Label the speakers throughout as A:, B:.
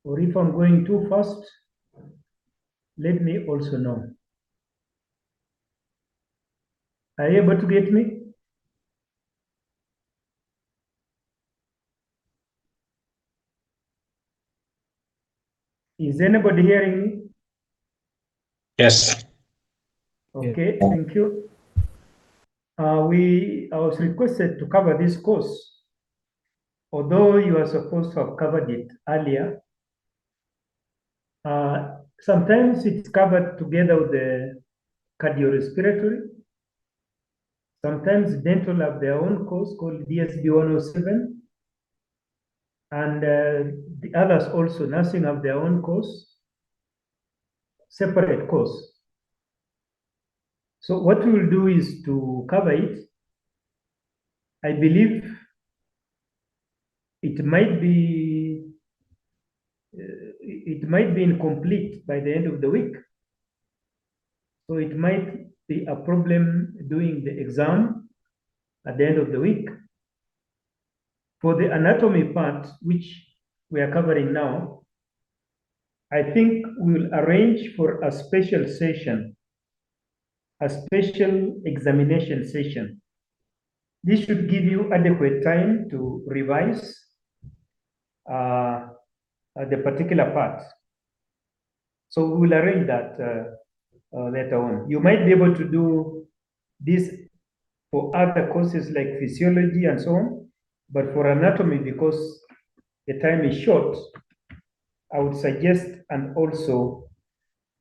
A: or if I'm going too fast, let me also know. Are you able to get me? Is anybody hearing me?
B: Yes.
A: Okay, thank you. I was requested to cover this course, although you are supposed to have covered it earlier. Sometimes it's covered together with the cardiorespiratory. Sometimes dental have their own course called DSB 107. And the others also, nursing have their own course, separate course. So what we will do is to cover it. I believe it might be incomplete by the end of the week. So it might be a problem doing the exam at the end of the week. For the anatomy part, which we are covering now, I think we will arrange for a special session, a special examination session. This should give you adequate time to revise the particular parts. So we will arrange that later on. You might be able to do this for other courses like physiology and so on, but for anatomy, because the time is short, I would suggest and also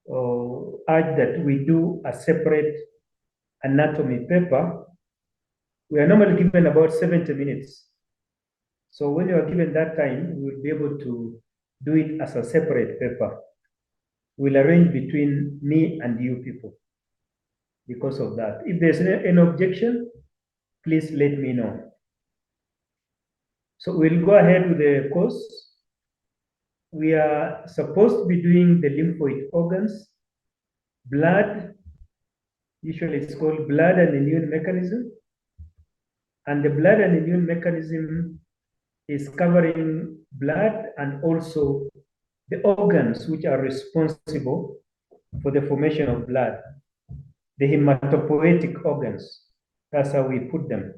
A: urge that we do a separate anatomy paper. We are normally given about 70 minutes. So when you are given that time, we will be able to do it as a separate paper. We'll arrange between me and you people because of that. If there's any objection, please let me know. So we'll go ahead with the course. We are supposed to be doing the lymphoid organs, blood, usually it's called blood and immune mechanism. And the blood and immune mechanism is covering blood and also the organs which are responsible for the formation of blood, the hematopoietic organs. That's how we put them.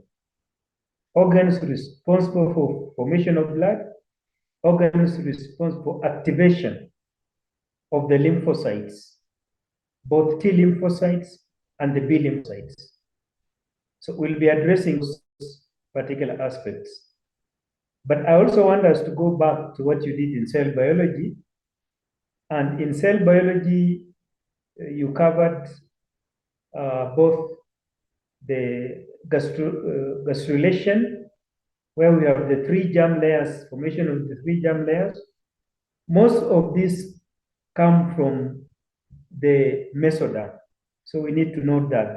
A: Organs responsible for formation of blood, organs responsible for activation of the lymphocytes, both T lymphocytes and the B lymphocytes. So we'll be addressing those particular aspects. But I also want us to go back to what you did in cell biology. And in cell biology, you covered both the gastrulation, where we have the 3 germ layers, formation of the 3 germ layers. Most of these come from the mesoderm. So we need to note that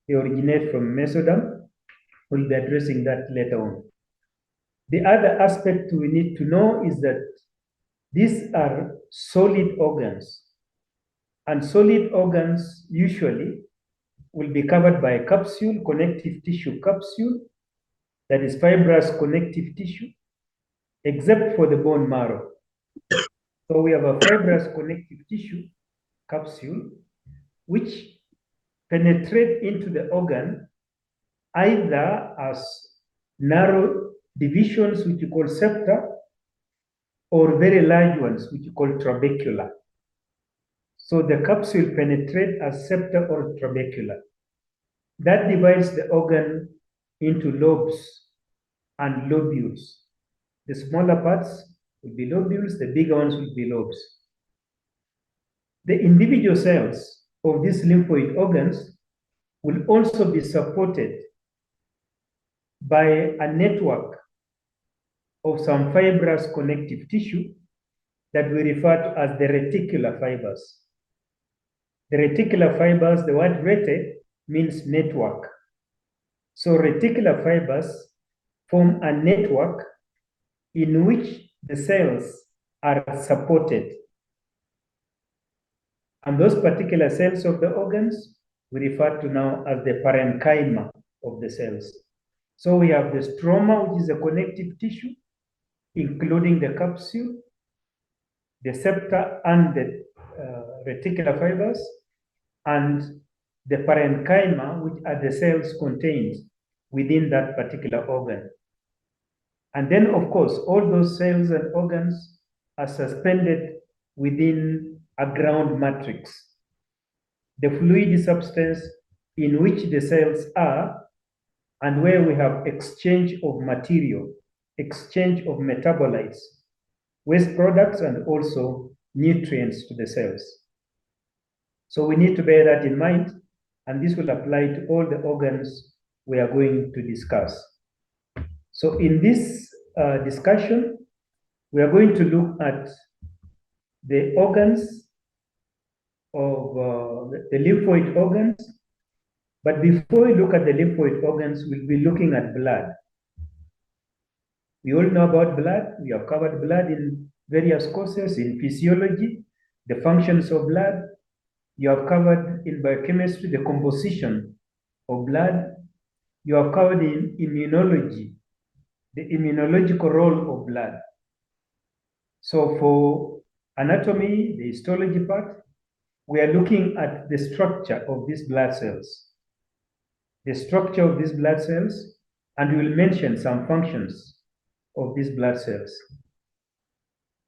A: they originate from mesoderm. We'll be addressing that later on. The other aspect we need to know is that these are solid organs. And solid organs usually will be covered by a capsule, connective tissue capsule, that is fibrous connective tissue, except for the bone marrow. So we have a fibrous connective tissue capsule, which penetrate into the organ either as narrow divisions, which you call septa, or very large ones, which you call trabecula. So the capsule penetrates as septa or trabecula. That divides the organ into lobes and lobules. The smaller parts will be lobules, the bigger ones will be lobes. The individual cells of these lymphoid organs will also be supported by a network of some fibrous connective tissue that we refer to as the reticular fibers. The reticular fibers, the word rete means network. So reticular fibers form a network in which the cells are supported. And those particular cells of the organs we refer to now as the parenchyma of the cells. So we have the stroma, which is a connective tissue, including the capsule. the septa and the reticular fibers, and the parenchyma, which are the cells contained within that particular organ. And then, of course, all those cells and organs are suspended within a ground matrix. The fluid substance in which the cells are, and where we have exchange of material, exchange of metabolites, waste products, and also nutrients to the cells. So we need to bear that in mind, and this will apply to all the organs we are going to discuss. So in this discussion, we are going to look at the organs of the lymphoid organs. But before we look at the lymphoid organs, we'll be looking at blood. We all know about blood. We have covered blood in various courses in physiology, the functions of blood. You have covered in biochemistry the composition of blood. You have covered in immunology, the immunological role of blood. So for anatomy, the histology part, we are looking at the structure of these blood cells. The structure of these blood cells, and we will mention some functions of these blood cells.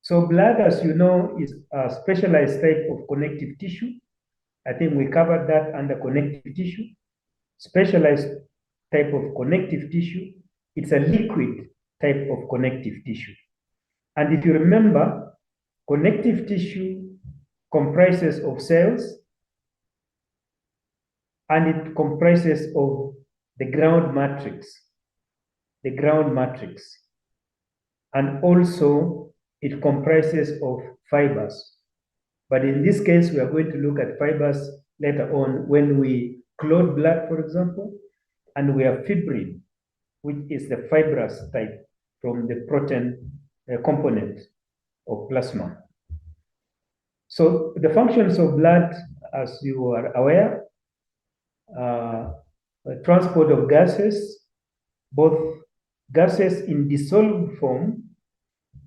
A: So blood, as you know, is a specialized type of connective tissue. I think we covered that under connective tissue. Specialized type of connective tissue. It's a liquid type of connective tissue. And if you remember, connective tissue comprises of cells, and it comprises of the ground matrix, and also it comprises of fibers. But in this case, we are going to look at fibers later on when we clot blood, for example, and we have fibrin, which is the fibrous type from the protein component of plasma. So the functions of blood, as you are aware, transport of gases, both gases in dissolved form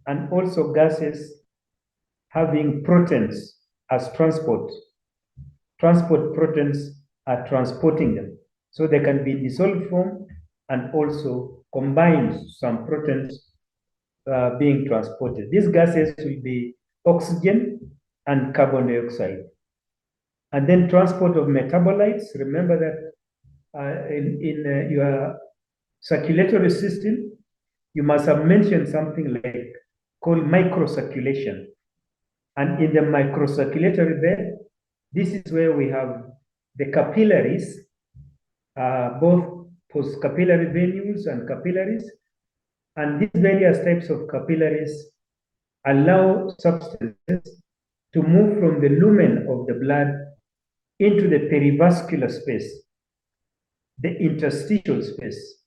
A: and also gases having proteins as transport. Transport proteins are transporting them. So they can be in dissolved form and also combined, some proteins being transported. These gases will be oxygen and carbon dioxide. And then transport of metabolites. Remember that in your circulatory system, you must have mentioned something like called microcirculation. And in the microcirculatory bed, this is where we have the capillaries, both postcapillary venules and capillaries. And these various types of capillaries allow substances to move from the lumen of the blood into the perivascular space, the interstitial space,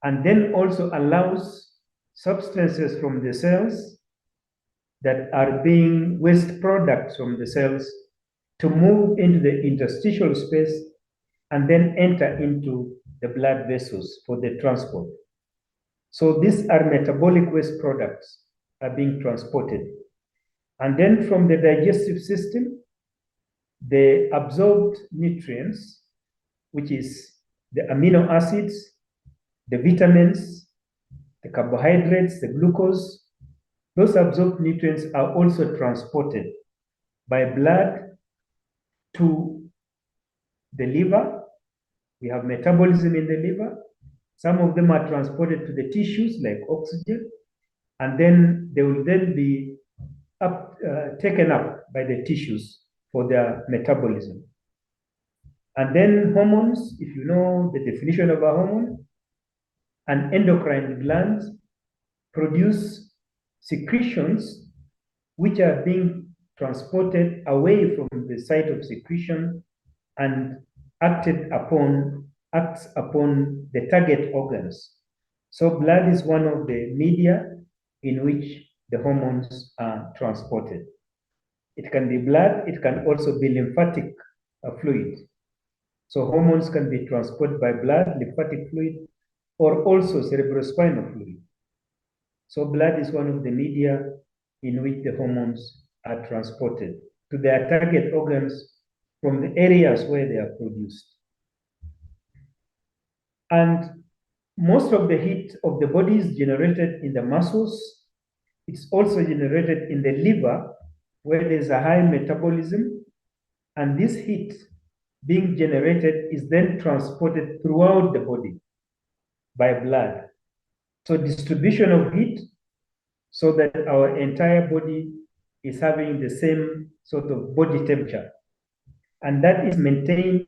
A: and then also allows substances from the cells that are being waste products from the cells to move into the interstitial space and then enter into the blood vessels for the transport. So these are metabolic waste products are being transported. And then from the digestive system, the absorbed nutrients, which is the amino acids, the vitamins, the carbohydrates, the glucose, those absorbed nutrients are also transported by blood to the liver. We have metabolism in the liver. Some of them are transported to the tissues like oxygen, and then they will then be taken up by the tissues for their metabolism. And then hormones, if you know the definition of a hormone, and endocrine glands produce secretions which are being transported away from the site of secretion and acts upon the target organs. So blood is one of the media in which the hormones are transported. It can be blood, it can also be lymphatic fluid. So hormones can be transported by blood, lymphatic fluid, or also cerebrospinal fluid. So blood is one of the media in which the hormones are transported to their target organs from the areas where they are produced. And most of the heat of the body is generated in the muscles. It's also generated in the liver, where there's a high metabolism. And this heat being generated is then transported throughout the body by blood. So distribution of heat so that our entire body is having the same sort of body temperature. And that is maintained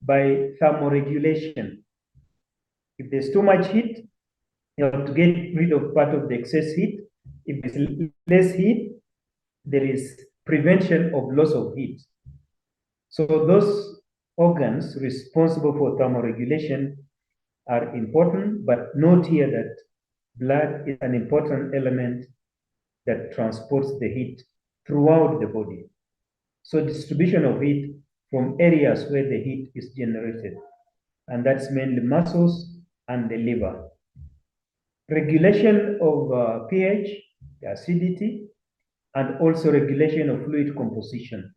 A: by thermoregulation. If there's too much heat, you have to get rid of part of the excess heat. If there's less heat, there is prevention of loss of heat. So those organs responsible for thermoregulation are important, but note here that blood is an important element that transports the heat throughout the body. So distribution of heat from areas where the heat is generated, and that's mainly muscles and the liver. Regulation of pH, the acidity, and also regulation of fluid composition.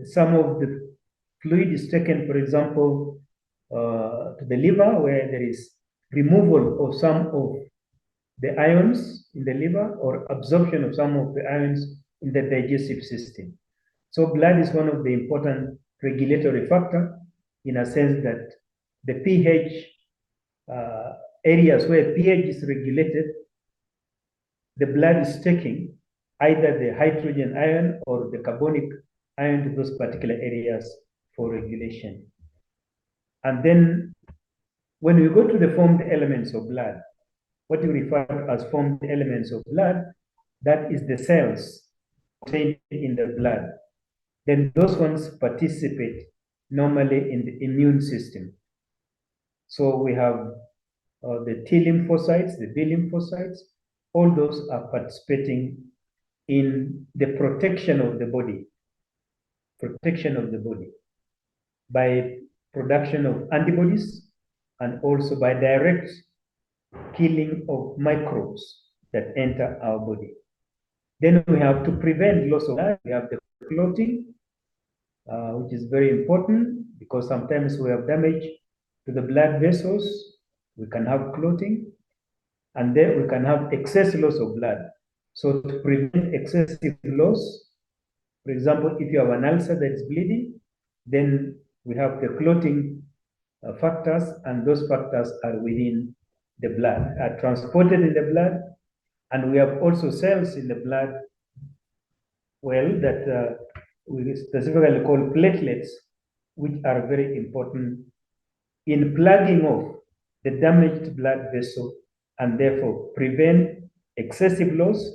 A: Some of the fluid is taken, for example, to the liver, where there is removal of some of the ions in the liver or absorption of some of the ions in the digestive system. So blood is one of the important regulatory factor, in a sense that the pH areas where pH is regulated, the blood is taking either the hydrogen ion or the carbonic ion to those particular areas for regulation. And then when we go to the formed elements of blood, what we refer to as formed elements of blood, that is the cells contained in the blood. Then those ones participate normally in the immune system. So we have the T lymphocytes, the B lymphocytes, all those are participating in the protection of the body by production of antibodies and also by direct killing of microbes that enter our body. Then we have to prevent loss of blood. We have the clotting, which is very important because sometimes we have damage to the blood vessels. We can have clotting, and then we can have excess loss of blood. So to prevent excessive loss, for example, if you have an ulcer that is bleeding, then we have the clotting factors, and those factors are within the blood, are transported in the blood, and we have also cells in the blood, well, that we specifically call platelets, which are very important in plugging off the damaged blood vessel and therefore prevent excessive loss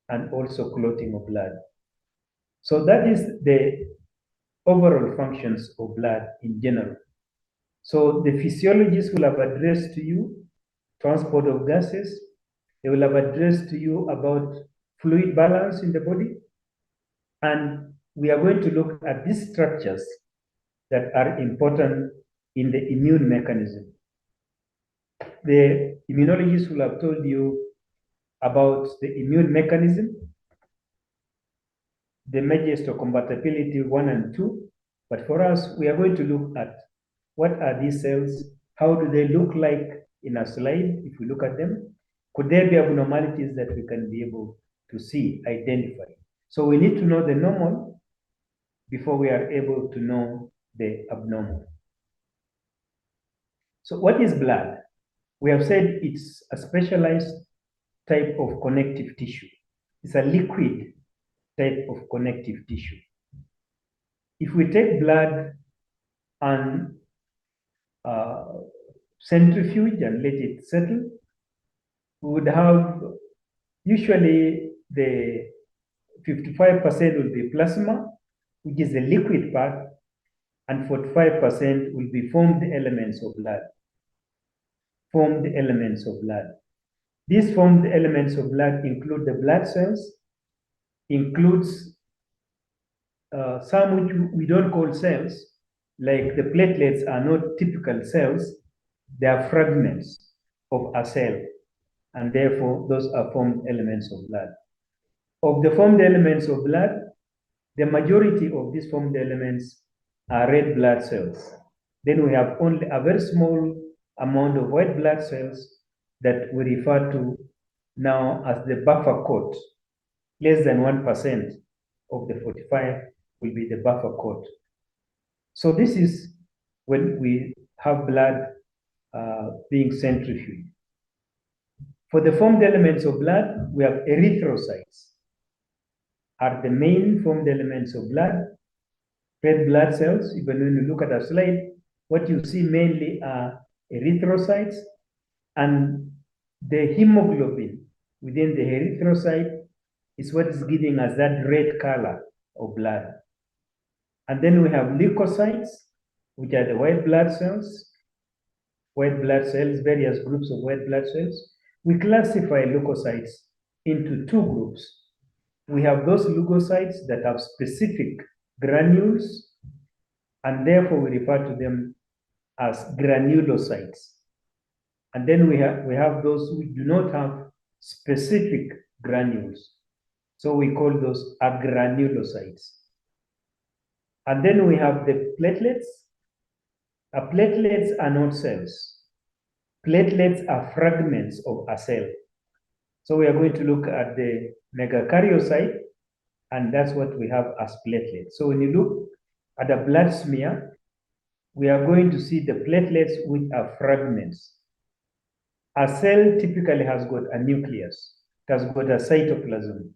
A: and also clotting of blood. So that is the overall functions of blood in general. So the physiologists will have addressed to you transport of gases. They will have addressed to you about fluid balance in the body. And we are going to look at these structures that are important in the immune mechanism. The immunologists will have told you about the immune mechanism, the major histocompatibility 1 and 2. But for us, we are going to look at what are these cells, how do they look like in a slide if we look at them. Could there be abnormalities that we can be able to see, identify? So we need to know the normal before we are able to know the abnormal. So what is blood? We have said it's a specialized type of connective tissue. It's a liquid type of connective tissue. If we take blood and centrifuge and let it settle, we would have usually the 55% will be plasma, which is the liquid part, and 45% will be formed elements of blood. Formed elements of blood. These formed elements of blood include the blood cells, includes some which we don't call cells, like the platelets are not typical cells, they are fragments of a cell, and therefore those are formed elements of blood. Of the formed elements of blood, the majority of these formed elements are red blood cells. Then we have only a very small amount of white blood cells that we refer to now as the buffer coat. Less than 1% of the 45 will be the buffer coat. So this is when we have blood being centrifuged. For the formed elements of blood, we have erythrocytes, are the main formed elements of blood. Red blood cells, even when you look at a slide, what you see mainly are erythrocytes, and the hemoglobin within the erythrocyte is what is giving us that red color of blood. And then we have leukocytes, which are the white blood cells, various groups of white blood cells. We classify leukocytes into two groups. We have those leukocytes that have specific granules, and therefore we refer to them as granulocytes. And then we have those who do not have specific granules. So we call those agranulocytes. And then we have the platelets. Platelets are not cells. Platelets are fragments of a cell. So we are going to look at the megakaryocyte, and that's what we have as platelets. So when you look at a blood smear, we are going to see the platelets which are fragments. A cell typically has got a nucleus. It has got a cytoplasm.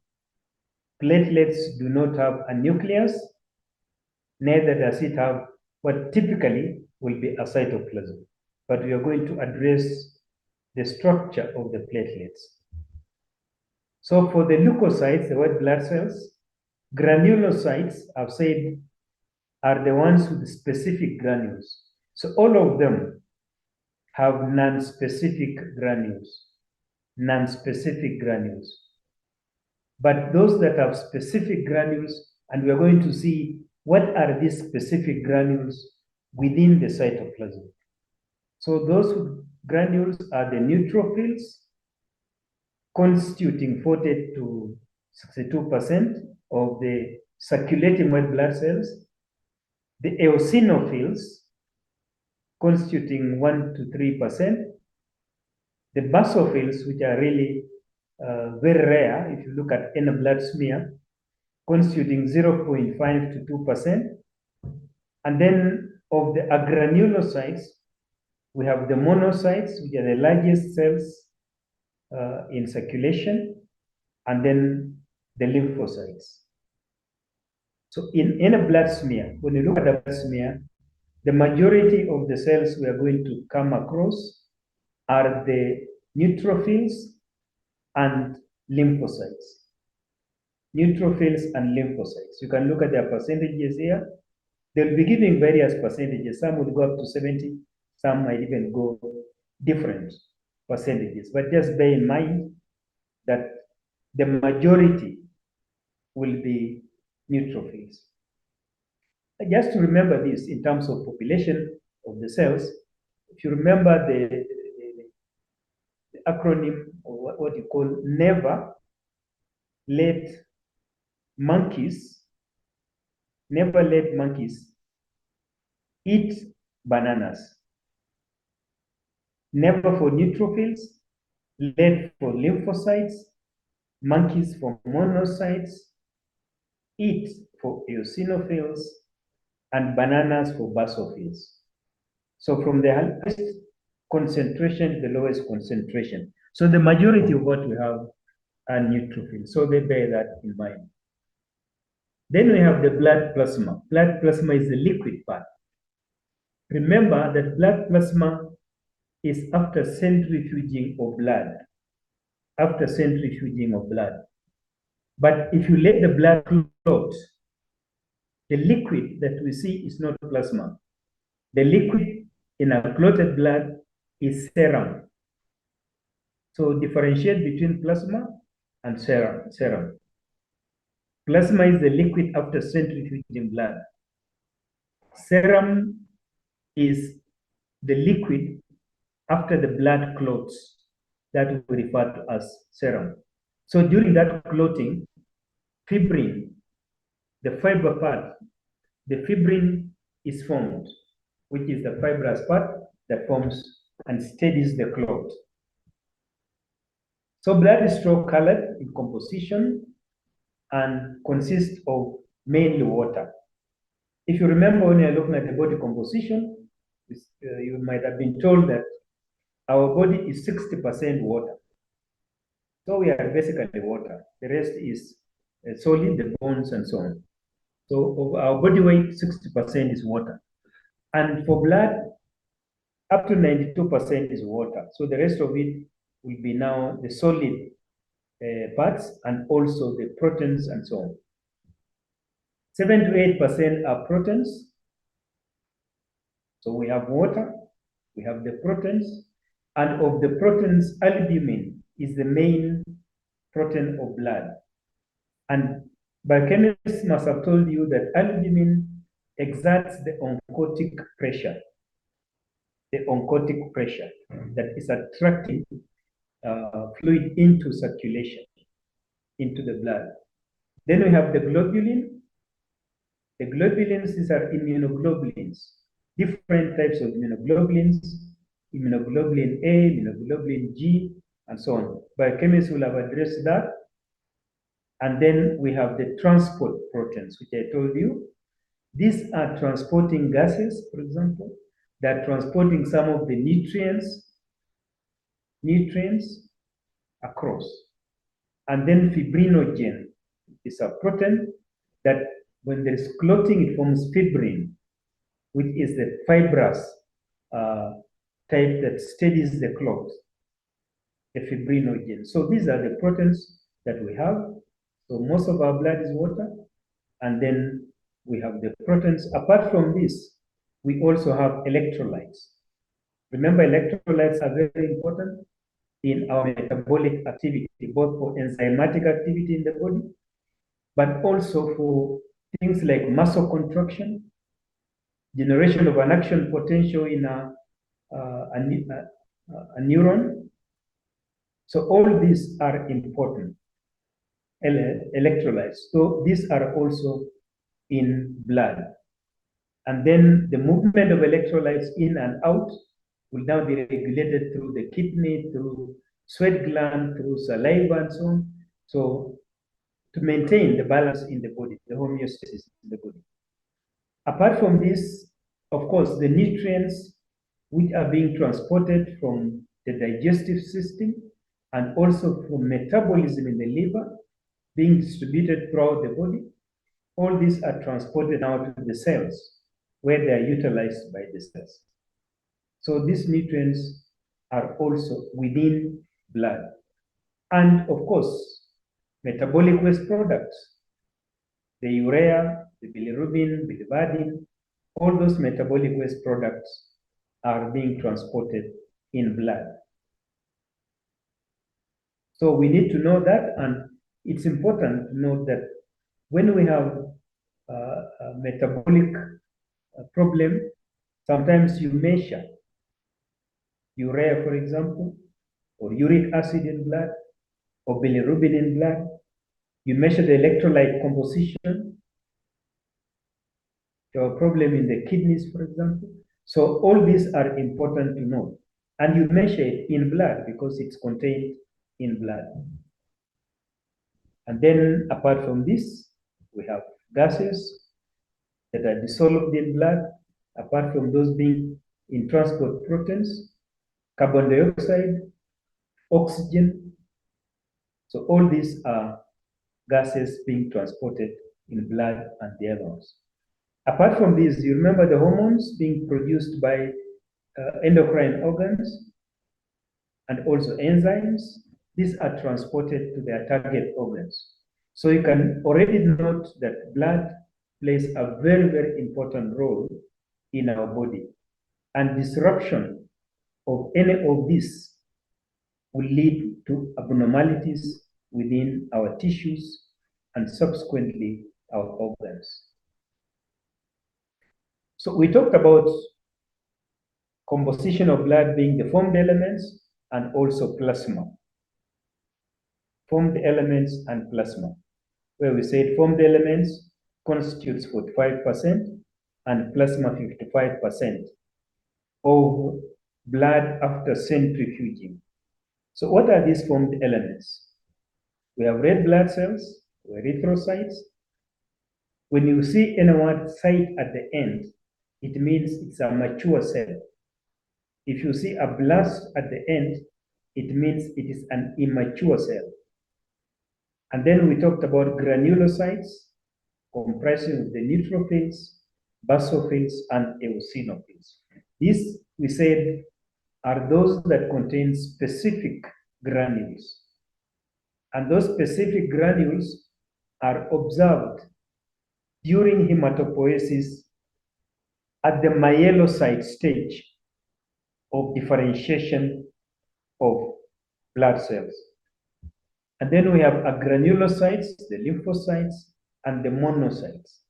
A: Platelets do not have a nucleus, neither does it have what typically will be a cytoplasm. But we are going to address the structure of the platelets. So for the leukocytes, the white blood cells, granulocytes, I've said, are the ones with specific granules. So all of them have non-specific granules. But those that have specific granules, and we are going to see what are these specific granules within the cytoplasm. So those granules are the neutrophils, constituting 40 to 62% of the circulating white blood cells, the eosinophils, constituting 1 to 3%, the basophils, which are really very rare, if you look at any blood smear, constituting 0.5 to 2%. And then of the agranulocytes, we have the monocytes, which are the largest cells in circulation, and then the lymphocytes. So in a blood smear, when you look at a blood smear, the majority of the cells we are going to come across are the neutrophils and lymphocytes. Neutrophils and lymphocytes. You can look at their percentages here. They'll be giving various percentages. Some will go up to 70, some might even go different percentages. But just bear in mind that the majority will be neutrophils. Just to remember this in terms of population of the cells, if you remember the acronym, or what you call, never let monkeys eat bananas. Never for neutrophils, let for lymphocytes, monkeys for monocytes, eat for eosinophils, and bananas for basophils. So from the highest concentration to the lowest concentration. So the majority of what we have are neutrophils. So they bear that in mind. Then we have the blood plasma. Blood plasma is the liquid part. Remember that blood plasma is after centrifuging of blood. But if you let the blood clot, the liquid that we see is not plasma. The liquid in a clotted blood is serum. So differentiate between plasma and serum. Plasma is the liquid after centrifuging blood. Serum is the liquid after the blood clots, that we refer to as serum. So during that clotting, fibrin, the fiber part, the fibrin is formed, which is the fibrous part that forms and steadies the clot. So blood is straw-colored in composition and consists of mainly water. If you remember when you're looking at the body composition, you might have been told that our body is 60% water. So we are basically water. The rest is solid, the bones and so on. So of our body weight, 60% is water. And for blood, up to 92% is water. So the rest of it will be now the solid parts and also the proteins and so on. 7 to 8% are proteins. So we have water, we have the proteins, and of the proteins, albumin is the main protein of blood. And biochemists must have told you that albumin exerts the oncotic pressure. The oncotic pressure that is attracting fluid into circulation, into the blood. Then we have the globulin. The globulins, these are immunoglobulins, different types of immunoglobulins, immunoglobulin A, immunoglobulin G, and so on. Biochemists will have addressed that. And then we have the transport proteins, which I told you. These are transporting gases, for example, that are transporting some of the nutrients across. And then fibrinogen is a protein that when there is clotting, it forms fibrin, which is the fibrous type that steadies the clot, the fibrinogen. So these are the proteins that we have. So most of our blood is water, and then we have the proteins. Apart from this, we also have electrolytes. Remember, electrolytes are very important in our metabolic activity, both for enzymatic activity in the body, but also for things like muscle contraction, generation of an action potential in a neuron. So all these are important electrolytes. So these are also in blood. And then the movement of electrolytes in and out will now be regulated through the kidney, through sweat gland, through saliva, and so on. So to maintain the balance in the body, the homeostasis in the body. Apart from this, of course, the nutrients which are being transported from the digestive system and also from metabolism in the liver being distributed throughout the body, all these are transported out to the cells where they are utilized by the cells. So these nutrients are also within blood. And of course, metabolic waste products, the urea, the bilirubin, biliverdin, all those metabolic waste products are being transported in blood. So we need to know that, and it's important to note that when we have a metabolic problem, sometimes you measure urea, for example, or uric acid in blood, or bilirubin in blood. You measure the electrolyte composition. You have a problem in the kidneys, for example. So all these are important to know. And you measure it in blood because it's contained in blood. And then apart from this, we have gases that are dissolved in blood, apart from those being in transport proteins, carbon dioxide, oxygen. So all these are gases being transported in blood and the other ones. Apart from these, you remember the hormones being produced by endocrine organs and also enzymes. These are transported to their target organs. So you can already note that blood plays a very, very important role in our body. And disruption of any of this will lead to abnormalities within our tissues and subsequently our organs. So we talked about composition of blood being the formed elements and also plasma. Formed elements and plasma. where we said formed elements constitutes 45% and plasma 55% of blood after centrifuging. So what are these formed elements? We have red blood cells, erythrocytes. When you see any word site at the end, it means it's a mature cell. If you see a blast at the end, it means it is an immature cell. And then we talked about granulocytes, comprising of the neutrophils, basophils, and eosinophils. These, we said, are those that contain specific granules. And those specific granules are observed during hematopoiesis at the myelocyte stage of differentiation of blood cells. And then we have agranulocytes, the lymphocytes, and the monocytes.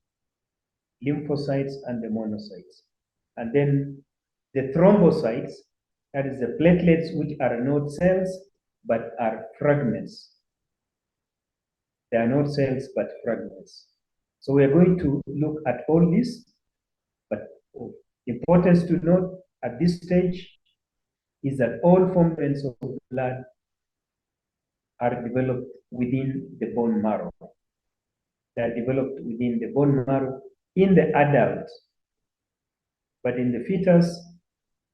A: Lymphocytes and the monocytes. And then the thrombocytes, that is the platelets, which are not cells, but are fragments. They are not cells, but fragments. So we are going to look at all this, but of importance to note at this stage is that all forms of blood are developed within the bone marrow. They are developed within the bone marrow in the adult. But in the fetus,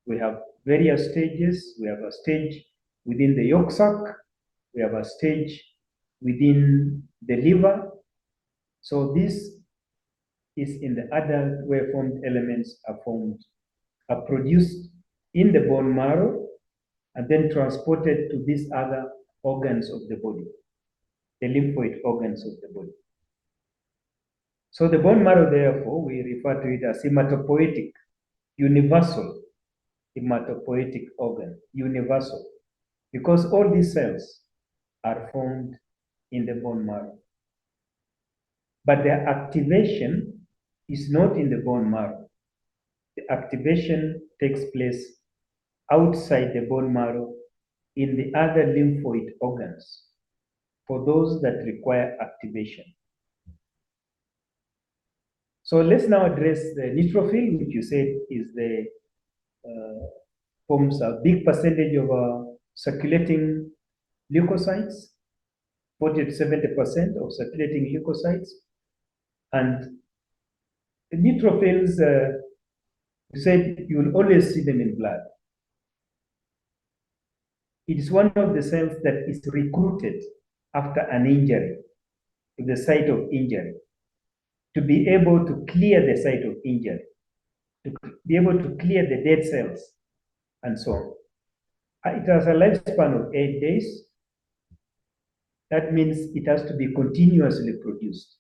A: we have various stages. We have a stage within the yolk sac. We have a stage within the liver. So this is in the adult where formed elements are produced in the bone marrow and then transported to these other organs of the body, the lymphoid organs of the body. So the bone marrow, therefore, we refer to it as hematopoietic, universal hematopoietic organ, universal, because all these cells are formed in the bone marrow. But their activation is not in the bone marrow. The activation takes place outside the bone marrow in the other lymphoid organs for those that require activation. So let's now address the neutrophil, which you said is the forms a big percentage of circulating leukocytes, 40 to 70% of circulating leukocytes. And the neutrophils, you said you will always see them in blood. It is one of the cells that is recruited after an injury, to the site of injury, to be able to clear the site of injury, to be able to clear the dead cells, and so on. It has a lifespan of 8 days. That means it has to be continuously produced.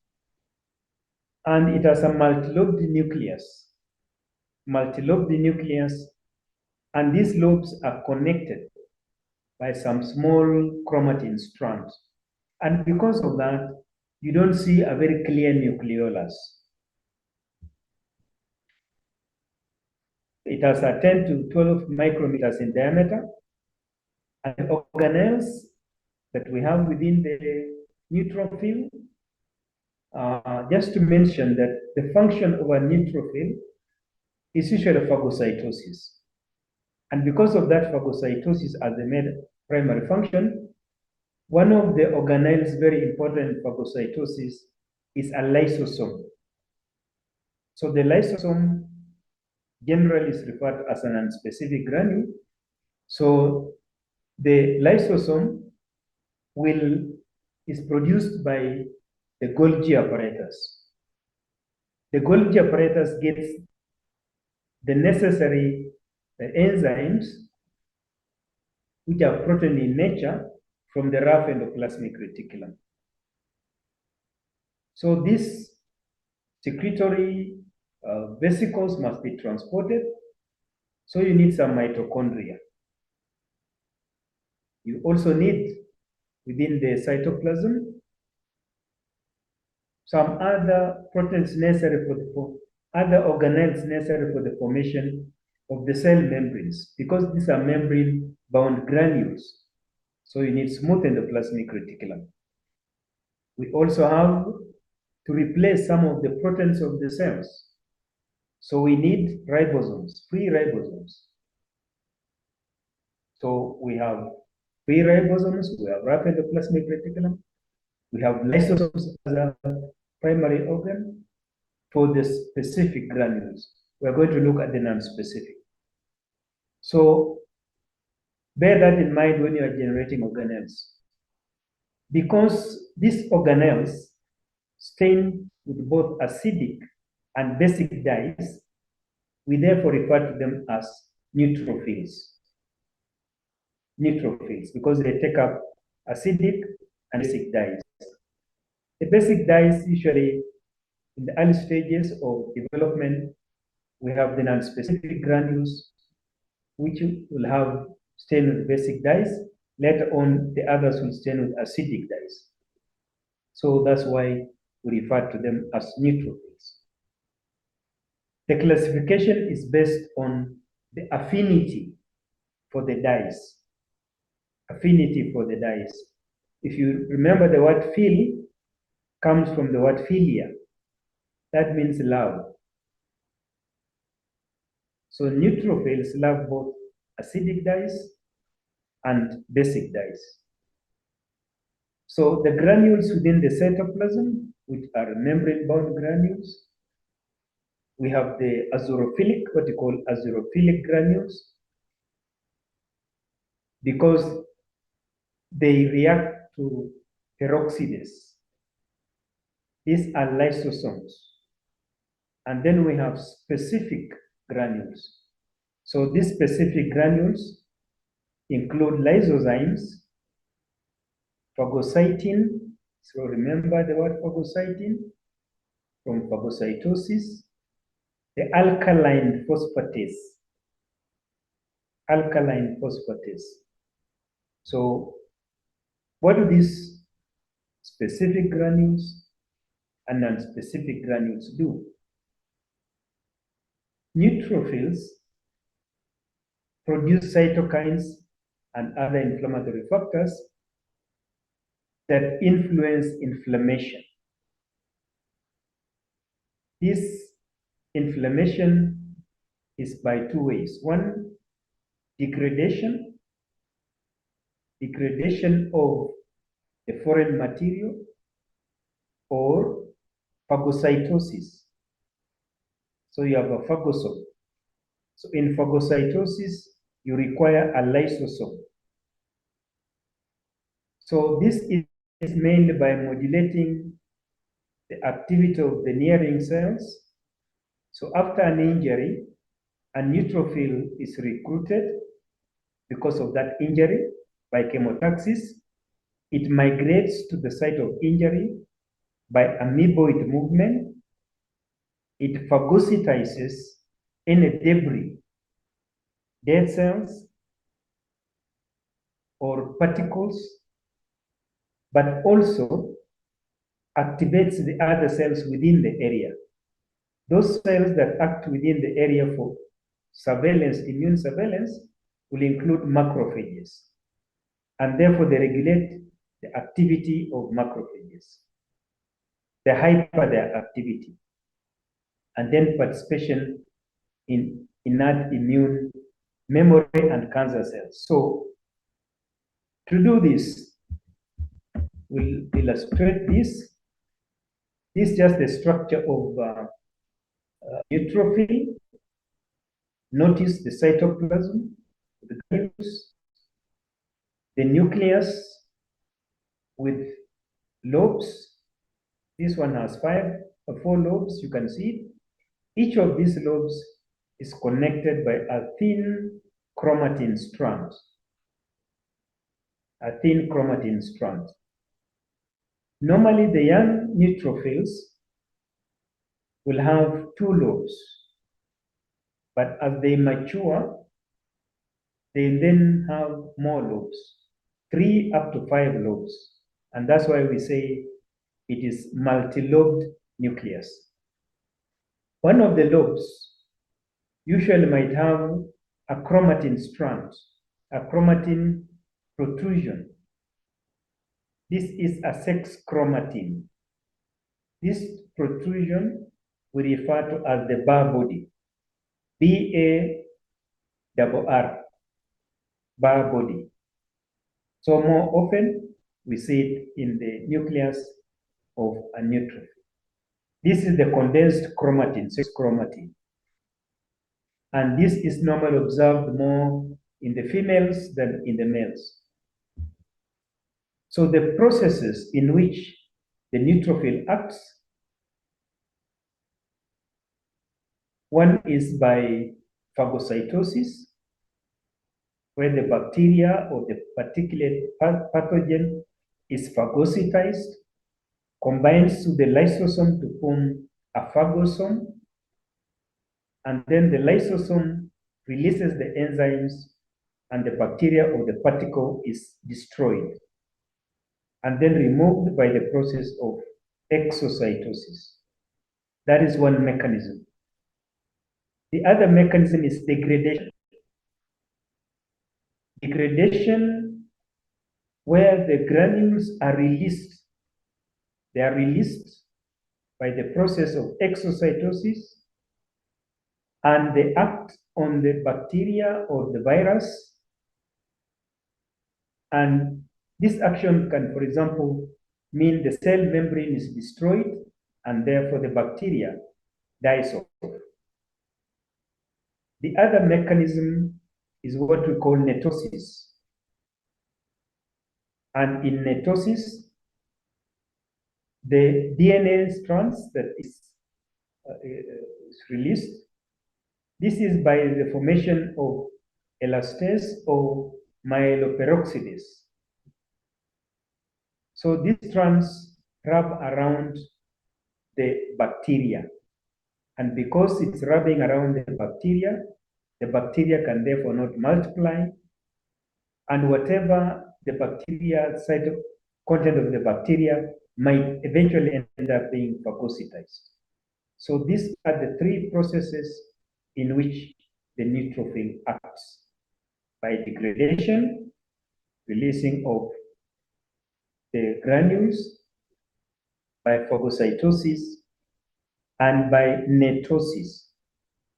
A: And it has a multilobed nucleus. Multilobed nucleus, and these lobes are connected by some small chromatin strands. And because of that, you don't see a very clear nucleolus. It has a 10 to 12 micrometers in diameter. And the organelles that we have within the neutrophil, just to mention that the function of a neutrophil is usually phagocytosis. And because of that phagocytosis as the main primary function, one of the organelles very important in phagocytosis is a lysosome. So the lysosome generally is referred to as an unspecific granule. So the lysosome is produced by the Golgi apparatus. The Golgi apparatus gets the necessary enzymes, which are protein in nature, from the rough endoplasmic reticulum. So these secretory vesicles must be transported. So you need some mitochondria. You also need, within the cytoplasm, some other proteins necessary for other organelles necessary for the formation of the cell membranes, because these are membrane-bound granules. So you need smooth endoplasmic reticulum. We also have to replace some of the proteins of the cells. So we need ribosomes, free ribosomes. So we have free ribosomes, we have rapid plasmic reticulum, we have lysosomes as a primary organ. For the specific granules, we're going to look at the non-specific. So bear that in mind when you are generating organelles. Because these organelles stain with both acidic and basic dyes, we therefore refer to them as neutrophils. Neutrophils, because they take up acidic and basic dyes. The basic dyes usually in the early stages of development, we have the non-specific granules, which will have stain with basic dyes. Later on, the others will stain with acidic dyes. So that's why we refer to them as neutrophils. The classification is based on the affinity for the dyes. Affinity for the dyes. If you remember, the word phil comes from the word philia. That means love. So neutrophils love both acidic dyes and basic dyes. So the granules within the cytoplasm, which are membrane-bound granules, we have the azurophilic, what you call azurophilic granules, because they react to peroxidase. These are lysosomes. And then we have specific granules. So these specific granules include lysozymes, phagocytin. So remember the word phagocytin from phagocytosis, the alkaline phosphatase. Alkaline phosphatase. So what do these specific granules and non-specific granules do? Neutrophils produce cytokines and other inflammatory factors that influence inflammation. This inflammation is by two ways. One, degradation of the foreign material, or phagocytosis. So you have a phagosome. So in phagocytosis, you require a lysosome. So this is mainly by modulating the activity of the nearing cells. So after an injury, a neutrophil is recruited because of that injury by chemotaxis. It migrates to the site of injury by amoeboid movement. It phagocytizes any debris, dead cells, or particles, but also activates the other cells within the area. Those cells that act within the area for surveillance, immune surveillance, will include macrophages. And therefore, they regulate the activity of macrophages, the hyper their activity, and then participation in innate immune memory and cancer cells. So to do this, we'll illustrate this. This is just the structure of neutrophil. Notice the cytoplasm, the granules, the nucleus with lobes. This one has 4 lobes, you can see it. Each of these lobes is connected by a thin chromatin strand. A thin chromatin strand. Normally, the young neutrophils will have 2 lobes, but as they mature, they then have more lobes, 3 up to 5 lobes. And that's why we say it is multi-lobed nucleus. One of the lobes usually might have a chromatin strand, a chromatin protrusion. This is a sex chromatin. This protrusion we refer to as the Barr body. B-A-R-R, Barr body. So more often, we see it in the nucleus of a neutrophil. This is the condensed chromatin, sex chromatin. And this is normally observed more in the females than in the males. So the processes in which the neutrophil acts, one is by phagocytosis, where the bacteria or the particulate pathogen is phagocytized, combines to the lysosome to form a phagosome, and then the lysosome releases the enzymes and the bacteria or the particle is destroyed and then removed by the process of exocytosis. That is one mechanism. The other mechanism is degradation. Degradation, where the granules are released. They are released by the process of exocytosis, and they act on the bacteria or the virus. And this action can, for example, mean the cell membrane is destroyed and therefore the bacteria dies off. The other mechanism is what we call netosis. And in netosis, the DNA strands that is released. This is by the formation of elastase or myeloperoxidase. So these strands wrap around the bacteria. And because it's wrapping around the bacteria can therefore not multiply. And whatever the bacteria content of the bacteria might eventually end up being phagocytized. So these are the three processes in which the neutrophil acts: by degradation, releasing of the granules, by phagocytosis, and by netosis,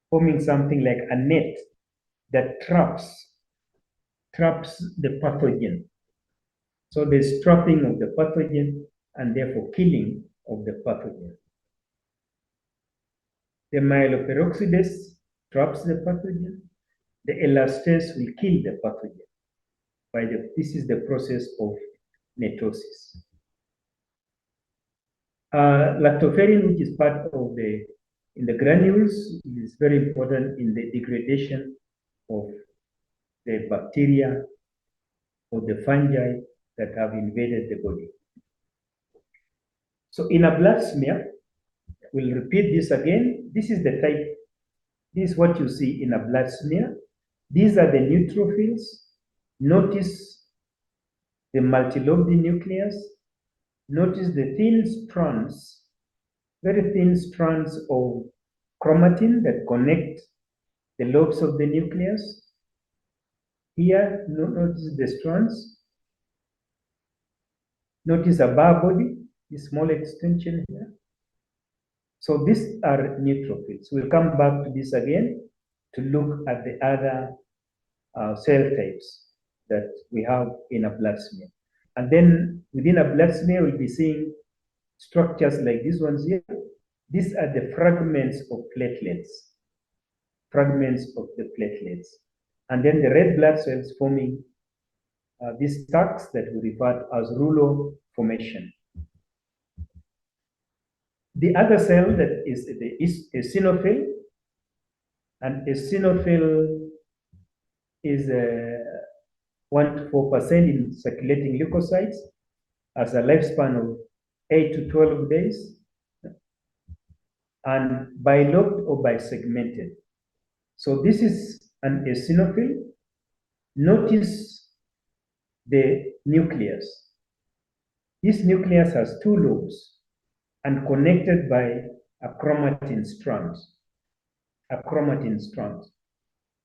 A: forming something like a net that traps the pathogen. So there's trapping of the pathogen and therefore killing of the pathogen. The myeloperoxidase traps the pathogen. The elastase will kill the pathogen. This is the process of netosis. Lactoferrin, which is part of in the granules, is very important in the degradation of the bacteria or the fungi that have invaded the body. So in a blood smear, we'll repeat this again. This is the type. This is what you see in a blood smear. These are the neutrophils. Notice the multilobed nucleus. Notice the thin strands, very thin strands of chromatin that connect the lobes of the nucleus. Here, notice the strands. Notice a Barr body, this small extension here. So these are neutrophils. We'll come back to this again to look at the other cell types that we have in a blood smear. And then within a blood smear, we'll be seeing structures like these ones here. These are the fragments of platelets. Fragments of the platelets. And then the red blood cells forming these stacks that we refer to as rouleau formation. The other cell that is the eosinophil, and eosinophil is 1 to 4% in circulating leukocytes, has a lifespan of 8 to 12 days, and bilobed or bisegmented. So this is an eosinophil. Notice the nucleus. This nucleus has 2 lobes and connected by a chromatin strand.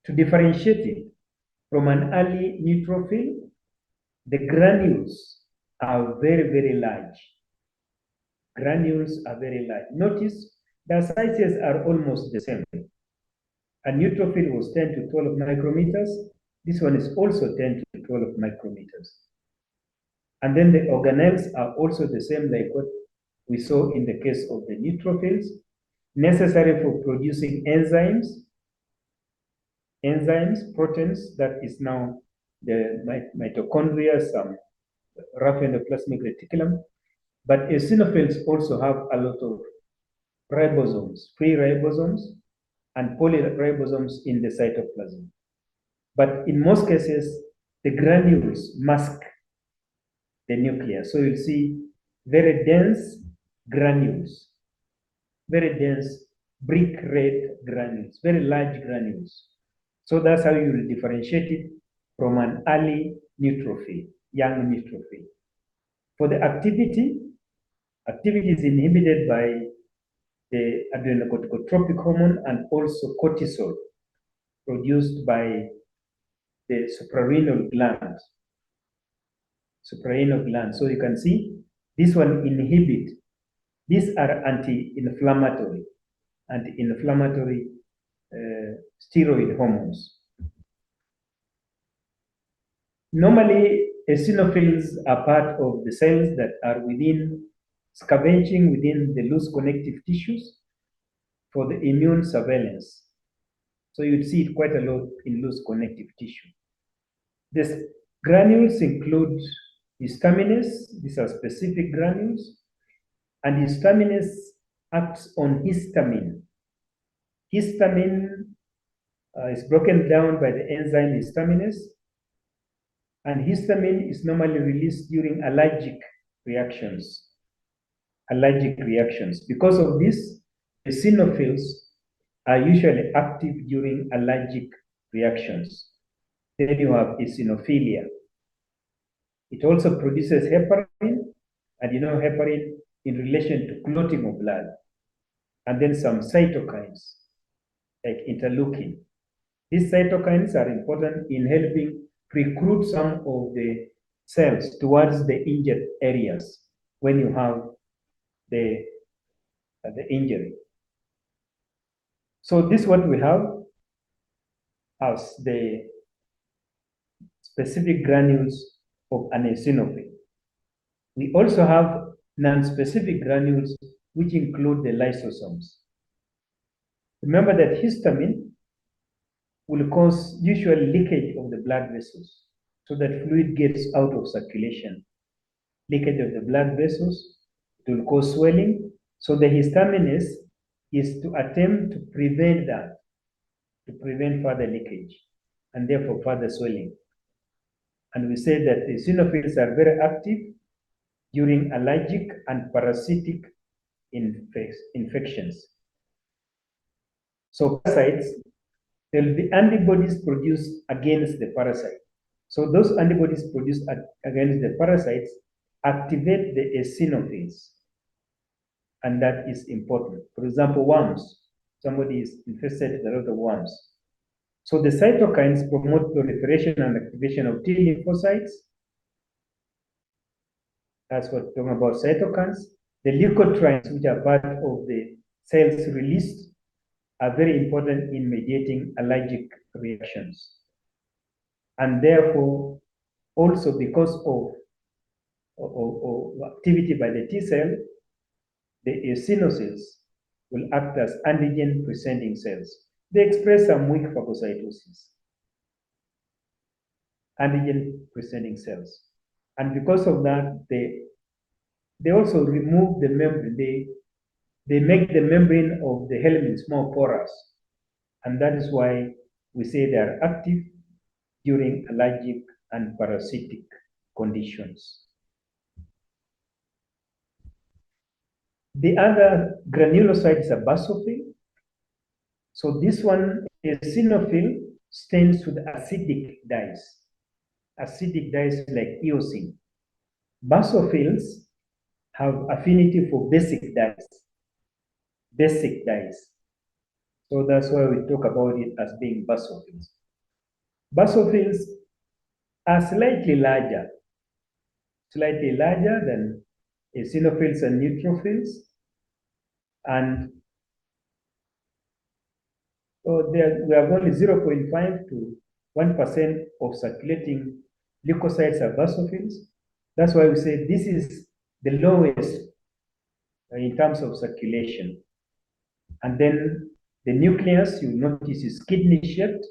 A: To differentiate it from an early neutrophil, the granules are very, very large. Granules are very large. Notice the sizes are almost the same. A neutrophil was 10 to 12 micrometers. This one is also 10 to 12 micrometers. And then the organelles are also the same like what we saw in the case of the neutrophils, necessary for producing enzymes, proteins, that is now the mitochondria, some rough endoplasmic reticulum. But eosinophils also have a lot of ribosomes, free ribosomes, and polyribosomes in the cytoplasm. But in most cases, the granules mask the nucleus. So you'll see very dense granules, very dense brick red granules, very large granules. So that's how you will differentiate it from an early neutrophil, young neutrophil. For the activity is inhibited by the adrenocorticotropic hormone and also cortisol produced by the suprarenal gland. So you can see this one inhibit. These are anti-inflammatory steroid hormones. Normally, eosinophils are part of the cells that are scavenging within the loose connective tissues for the immune surveillance. So you'd see it quite a lot in loose connective tissue. These granules include histamines. These are specific granules. And histamines acts on histamine. Histamine is broken down by the enzyme histaminase. And histamine is normally released during allergic reactions. Because of this, eosinophils are usually active during allergic reactions. Then you have eosinophilia. It also produces heparin, and you know heparin in relation to clotting of blood. And then some cytokines, like interleukin. These cytokines are important in helping recruit some of the cells towards the injured areas when you have the injury. So this is what we have as the specific granules of an eosinophil. We also have non-specific granules which include the lysosomes. Remember that histamine will cause usual leakage of the blood vessels so that fluid gets out of circulation. Leakage of the blood vessels, it will cause swelling. So the histaminase is to attempt to prevent that, to prevent further leakage and therefore further swelling. And we say that the eosinophils are very active during allergic and parasitic infections. So parasites, there will be antibodies produced against the parasite. So those antibodies produced against the parasites activate the eosinophils, and that is important. For example, worms. Somebody is infested with a lot of worms. So the cytokines promote proliferation and activation of T lymphocytes. That's what we're talking about, cytokines. The leukotrienes, which are part of the cells released, are very important in mediating allergic reactions. And therefore, also because of activity by the T cell, the eosinophils will act as antigen-presenting cells. They express some weak phagocytosis. Antigen-presenting cells. And because of that, they also remove the membrane. They make the membrane of the helminths more porous. And that is why we say they are active during allergic and parasitic conditions. The other granulocyte is a basophil. So this one, eosinophil, stands with acidic dyes. Acidic dyes like eosin. Basophils have affinity for basic dyes. So that's why we talk about it as being basophils. Basophils are slightly larger. slightly larger than eosinophils and neutrophils. And we have only 0.5 to 1% of circulating leukocytes are basophils. That's why we say this is the lowest in terms of circulation. And then the nucleus, you notice, is kidney-shaped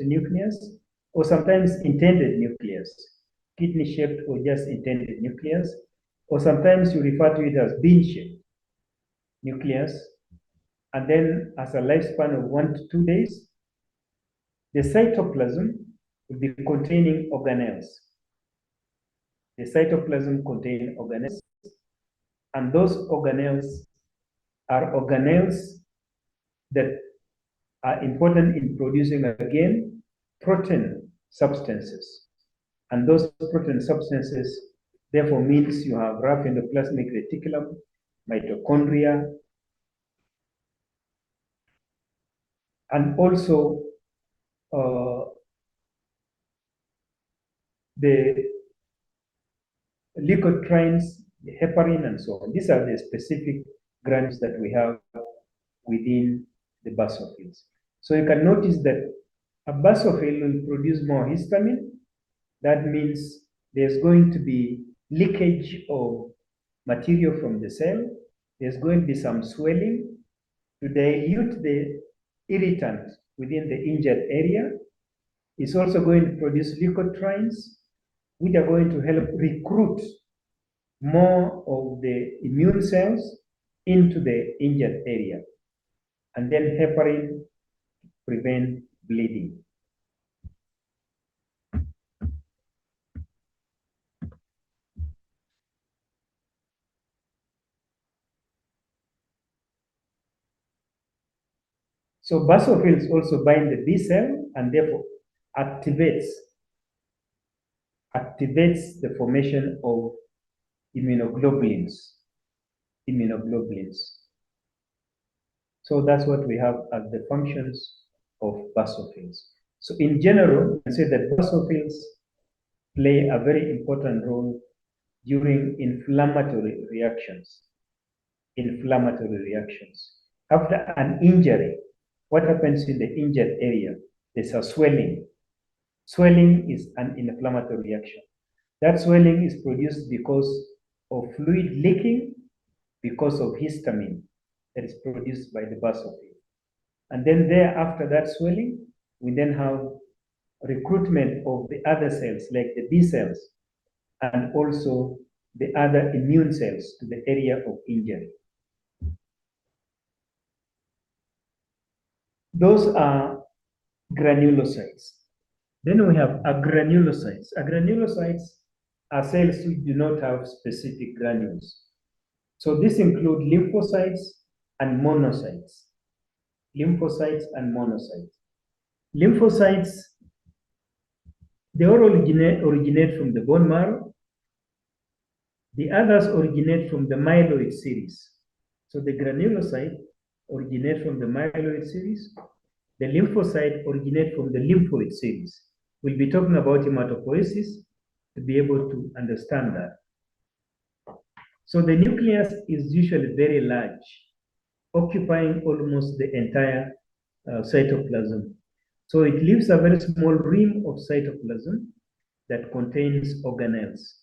A: nucleus, or sometimes intended nucleus, kidney-shaped or just intended nucleus, or sometimes you refer to it as bean-shaped nucleus. And then as a lifespan of 1 to 2 days, the cytoplasm will be containing organelles. The cytoplasm contains organelles, and those organelles are organelles that are important in producing, again, protein substances. And those protein substances, therefore, means you have rough endoplasmic reticulum, mitochondria, and also the leukotrienes, the heparin, and so on. These are the specific granules that we have within the basophils. So you can notice that a basophil will produce more histamine. That means there's going to be leakage of material from the cell. There's going to be some swelling to dilute the irritant within the injured area. It's also going to produce leukotrienes, which are going to help recruit more of the immune cells into the injured area. And then heparin prevent bleeding. So basophils also bind the B cell and therefore activates the formation of immunoglobulins. So that's what we have as the functions of basophils. So in general, we can say that basophils play a very important role during inflammatory reactions. After an injury, what happens in the injured area? There's a swelling. Swelling is an inflammatory reaction. That swelling is produced because of fluid leaking, because of histamine that is produced by the basophil. And then after that swelling, we then have recruitment of the other cells, like the B cells, and also the other immune cells to the area of injury. Those are granulocytes. Then we have agranulocytes. Agranulocytes are cells which do not have specific granules. So this includes lymphocytes and monocytes. Lymphocytes, they all originate from the bone marrow. The others originate from the myeloid series. So the granulocyte originate from the myeloid series. The lymphocyte originate from the lymphoid series. We'll be talking about hematopoiesis to be able to understand that. So the nucleus is usually very large, occupying almost the entire cytoplasm. So it leaves a very small rim of cytoplasm that contains organelles.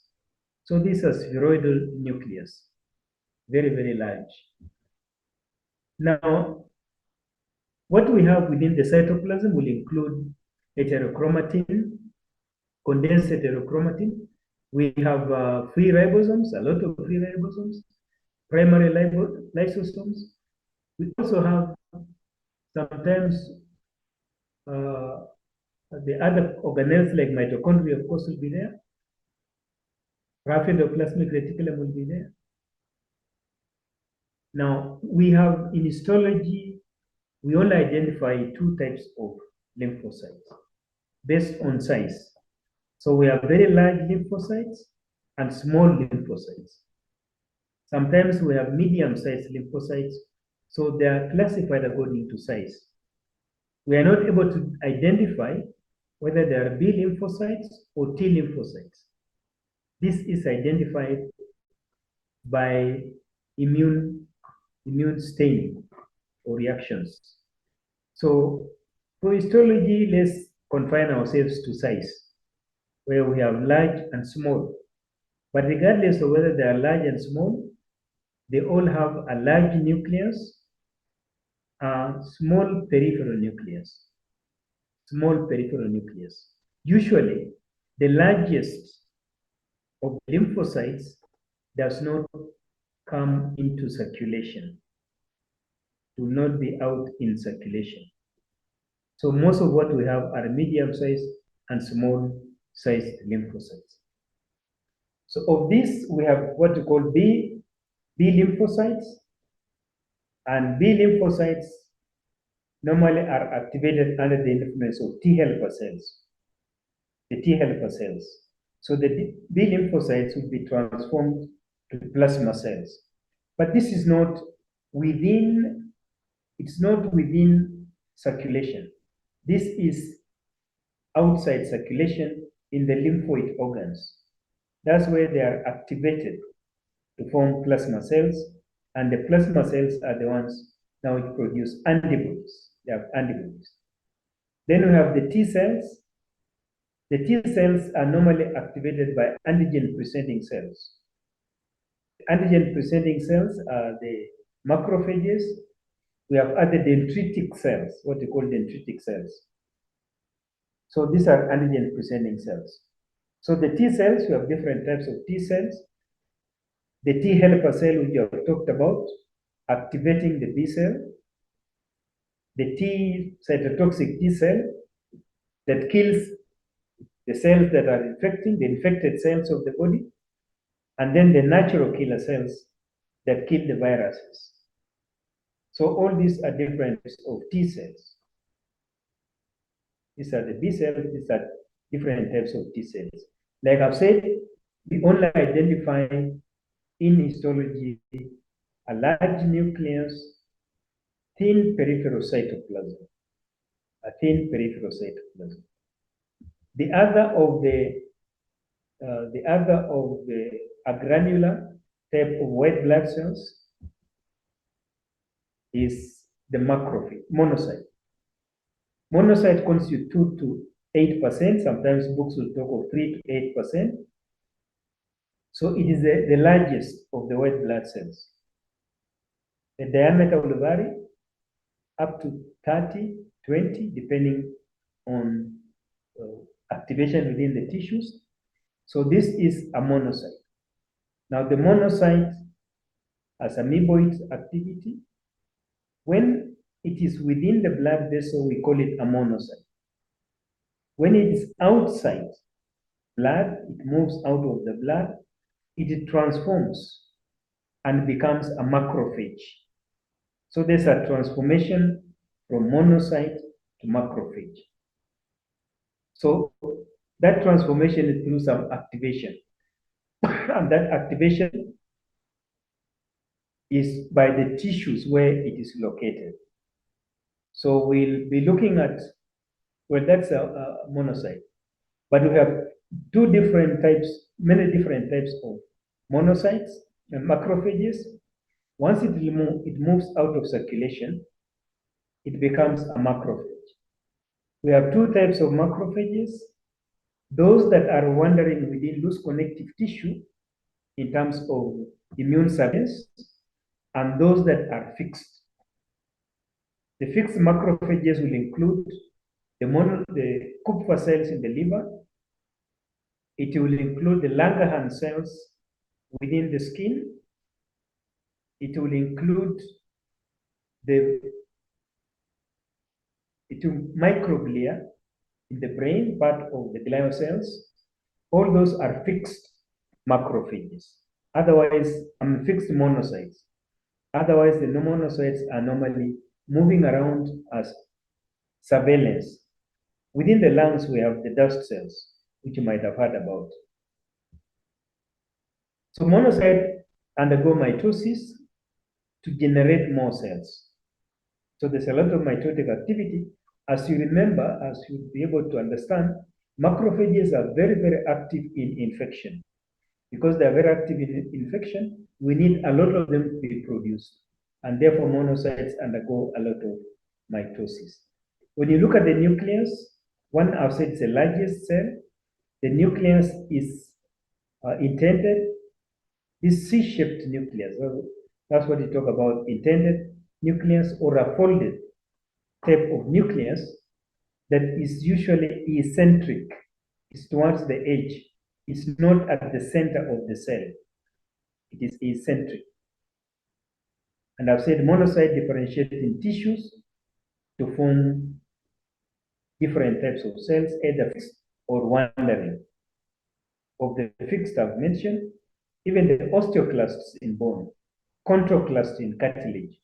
A: So this is a spheroidal nucleus, very, very large. Now, what we have within the cytoplasm will include heterochromatin, condensed heterochromatin. We have free ribosomes, a lot of free ribosomes, primary lysosomes. We also have sometimes the other organelles like mitochondria, of course, will be there. Rough endoplasmic reticulum will be there. Now, we have in histology, we only identify 2 types of lymphocytes based on size. So we have very large lymphocytes and small lymphocytes. Sometimes we have medium-sized lymphocytes, so they are classified according to size. We are not able to identify whether they are B lymphocytes or T lymphocytes. This is identified by immune staining or reactions. So for histology, let's confine ourselves to size, where we have large and small. But regardless of whether they are large and small, they all have a large nucleus, a small peripheral nucleus. Small peripheral nucleus. Usually, the largest of lymphocytes does not come into circulation, do not be out in circulation. So most of what we have are medium-sized and small-sized lymphocytes. So of this, we have what we call B lymphocytes, and B lymphocytes normally are activated under the influence of T helper cells. The T helper cells. So the B lymphocytes will be transformed to plasma cells. But this is not within, it's not within circulation. This is outside circulation in the lymphoid organs. That's where they are activated to form plasma cells, and the plasma cells are the ones now which produce antibodies. They have antibodies. Then we have the T cells. The T cells are normally activated by antigen-presenting cells. The antigen-presenting cells are the macrophages. We have other dendritic cells, what we call dendritic cells. So these are antigen-presenting cells. So the T cells, we have different types of T cells. The T helper cell, which we have talked about, activating the B cell. The T cytotoxic T cell that kills the cells that are infecting, the infected cells of the body, and then the natural killer cells that kill the viruses. So all these are different types of T cells. These are the B cells, these are different types of T cells. Like I've said, we only identify in histology a large nucleus, thin peripheral cytoplasm, a thin peripheral cytoplasm. The other of the agranular type of white blood cells is the macrophage, monocyte. Monocyte constitute 2 to 8%. Sometimes books will talk of 3 to 8%. So it is the largest of the white blood cells. The diameter will vary up to 30, 20, depending on activation within the tissues. So this is a monocyte. Now the monocyte has amoeboid activity. When it is within the blood vessel, we call it a monocyte. When it is outside blood, it moves out of the blood, it transforms and becomes a macrophage. So there's a transformation from monocyte to macrophage. So that transformation is through some activation. And that activation is by the tissues where it is located. So we'll be looking at, well, that's a monocyte. But we have two different types, many different types of monocytes and macrophages. Once it moves out of circulation, it becomes a macrophage. We have two types of macrophages. Those that are wandering within loose connective tissue in terms of immune surveillance, and those that are fixed. The fixed macrophages will include the Kupffer cells in the liver. It will include the Langerhans cells within the skin. It will include microglia in the brain, part of the glial cells. All those are fixed macrophages. Otherwise, fixed monocytes. Otherwise, the monocytes are normally moving around as surveillance. Within the lungs, we have the dust cells, which you might have heard about. So monocytes undergo mitosis to generate more cells. So there's a lot of mitotic activity. As you remember, as you'll be able to understand, macrophages are very, very active in infection. Because they are very active in infection, we need a lot of them to be produced. And therefore, monocytes undergo a lot of mitosis. When you look at the nucleus, one I've said it's the largest cell. The nucleus is intended, this C-shaped nucleus. So that's what you talk about, intended nucleus or a folded type of nucleus that is usually eccentric. It's towards the edge. It's not at the center of the cell. It is eccentric. And I've said monocyte differentiate in tissues to form different types of cells, either fixed or wandering. Of the fixed I've mentioned, even the osteoclasts in bone, chondroclasts in cartilage,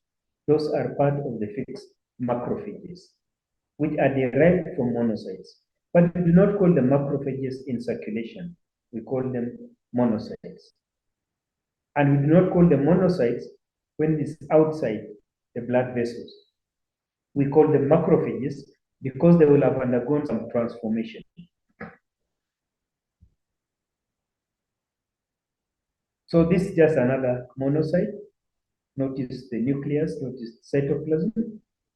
A: those are part of the fixed macrophages, which are derived from monocytes. But we do not call them macrophages in circulation. We call them monocytes. And we do not call them monocytes when it's outside the blood vessels. We call them macrophages because they will have undergone some transformation. So this is just another monocyte. Notice the nucleus, notice cytoplasm.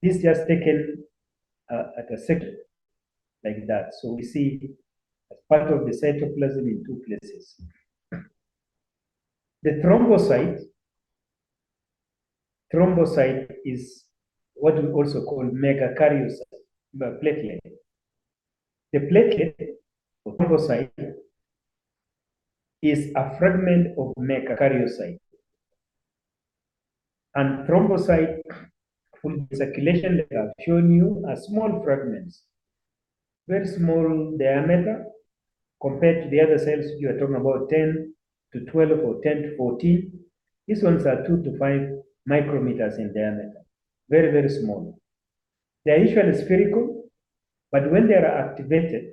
A: This is just taken at a section like that. So we see as part of the cytoplasm in two places. The thrombocyte is what we also call megakaryocyte, platelet. The platelet or thrombocyte is a fragment of megakaryocyte. And thrombocyte, full circulation that I've shown you, are small fragments, very small diameter compared to the other cells you are talking about 10 to 12 or 10 to 14. These ones are 2 to 5 micrometers in diameter, very, very small. They are usually spherical, but when they are activated,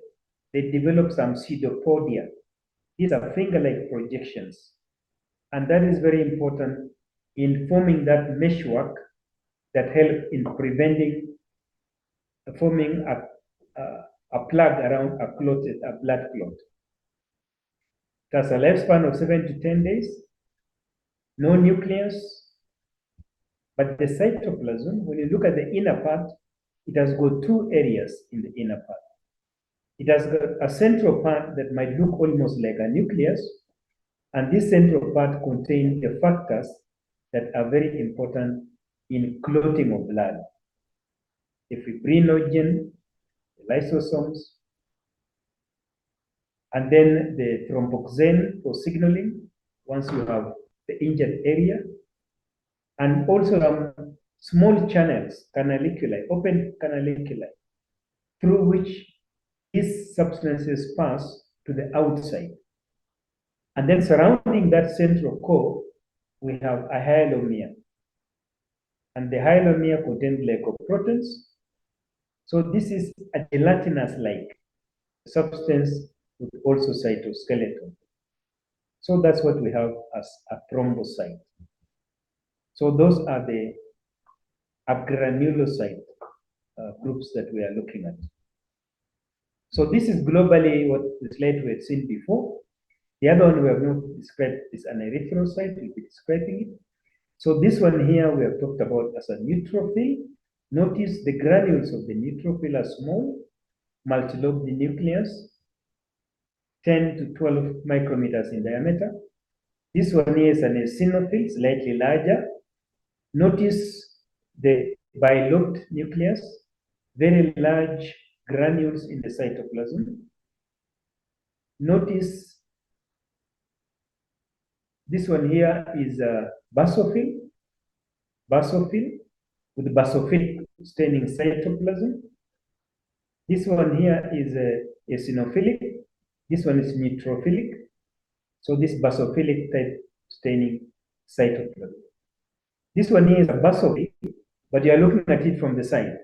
A: they develop some pseudopodia. These are finger-like projections. And that is very important in forming that meshwork that help in preventing forming a plug around a blood clot. It has a lifespan of 7 to 10 days, no nucleus, but the cytoplasm, when you look at the inner part, it has got two areas in the inner part. It has got a central part that might look almost like a nucleus, and this central part contains the factors that are very important in clotting of blood. The fibrinogen, the lysosomes, and then the thromboxane for signaling once you have the injured area, and also some small channels, canaliculi, open canaliculi, through which these substances pass to the outside. And then surrounding that central core, we have a hyalomere. And the hyalomere contains glycoproteins. So this is a gelatinous-like substance with also cytoskeleton. So that's what we have as a thrombocyte. So those are the agranulocyte groups that we are looking at. So this is globally what the slide we had seen before. The other one we have not described is an erythrocyte. We'll be describing it. So this one here we have talked about as a neutrophil. Notice the granules of the neutrophil are small, multilobed nucleus, 10 to 12 micrometers in diameter. This one here is an eosinophil, slightly larger. Notice the bilobed nucleus, very large granules in the cytoplasm. Notice this one here is a basophil with basophilic staining cytoplasm. This one here is a eosinophilic. This one is neutrophilic. So this basophilic type staining cytoplasm. This one here is a basophil, but you are looking at it from the side.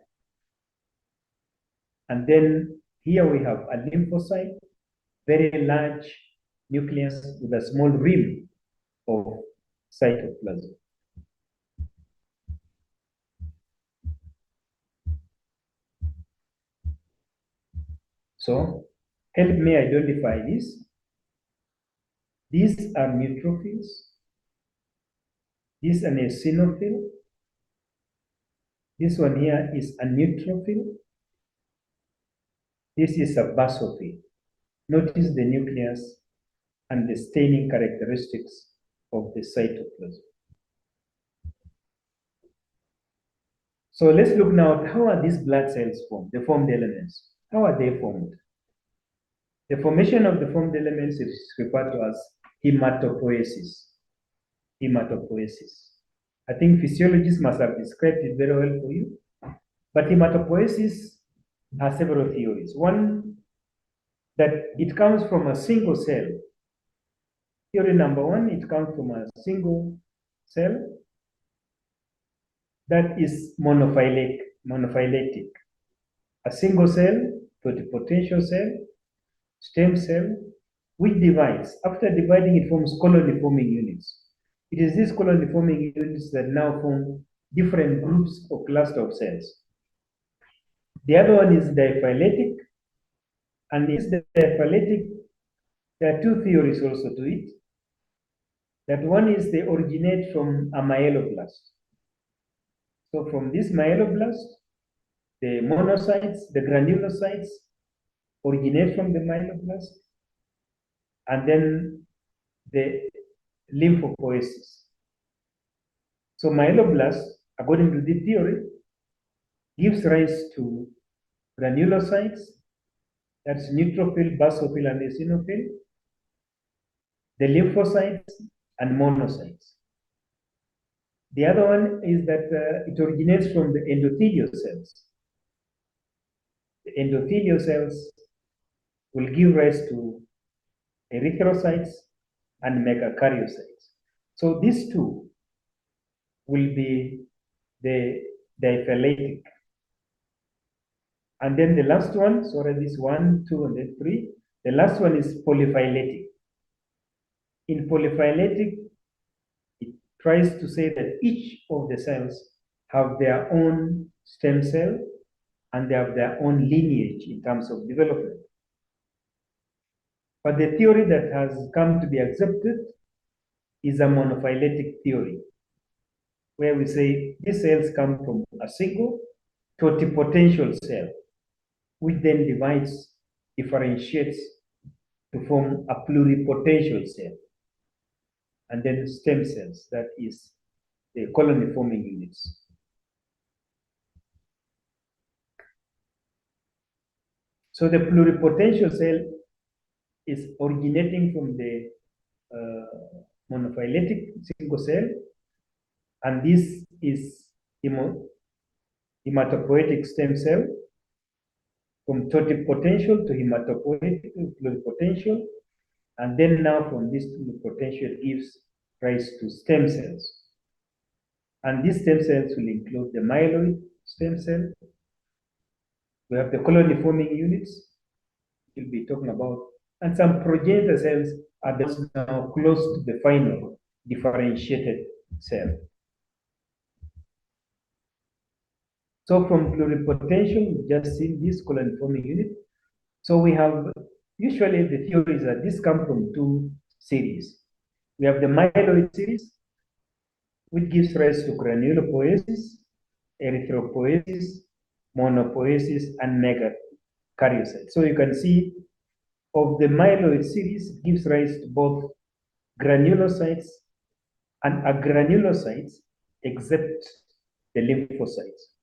A: And then here we have a lymphocyte, very large nucleus with a small rim of cytoplasm. So help me identify this. These are neutrophils. This is an eosinophil. This one here is a neutrophil. This is a basophil. Notice the nucleus and the staining characteristics of the cytoplasm. So let's look now at how are these blood cells formed, the formed elements. How are they formed? The formation of the formed elements is referred to as hematopoiesis. Hematopoiesis. I think physiologists must have described it very well for you. But hematopoiesis has several theories. One, that it comes from a single cell. Theory number one, it comes from a single cell that is monophyletic. A single cell, pluripotential cell, stem cell, which divides. After dividing, it forms colony-forming units. It is these colony-forming units that now form different groups or cluster of cells. The other one is diphyletic, and this diphyletic, there are two theories also to it. That one is they originate from a myeloblast. So from this myeloblast, the monocytes, the granulocytes, originate from the myeloblast, and then the lymphopoiesis. So myeloblast, according to the theory, gives rise to granulocytes, that's neutrophil, basophil, and eosinophil, the lymphocytes, and monocytes. The other one is that it originates from the endothelial cells. The endothelial cells will give rise to erythrocytes and megakaryocytes. So these two will be the diphyletic. And then the last one, sorry, this 1, 2, and then 3. The last one is polyphyletic. In polyphyletic, it tries to say that each of the cells have their own stem cell and they have their own lineage in terms of development. But the theory that has come to be accepted is a monophyletic theory, where we say these cells come from a single totipotential cell, which then divides, differentiates to form a pluripotential cell, and then stem cells, that is the colony-forming units. So the pluripotential cell is originating from the monophyletic single cell, and this is hematopoietic stem cell, from totipotential to hematopoietic to pluripotential, and then now from this pluripotential gives rise to stem cells. And these stem cells will include the myeloid stem cell. We have the colony-forming units we'll be talking about, and some progenitor cells are those now close to the final differentiated cell. So from pluripotential, we've just seen this colony-forming unit. So we have, usually the theories that this come from two series. We have the myeloid series, which gives rise to granulopoiesis, erythropoiesis, monopoiesis, and megakaryocytes. So you can see of the myeloid series gives rise to both granulocytes and agranulocytes, except the lymphocytes.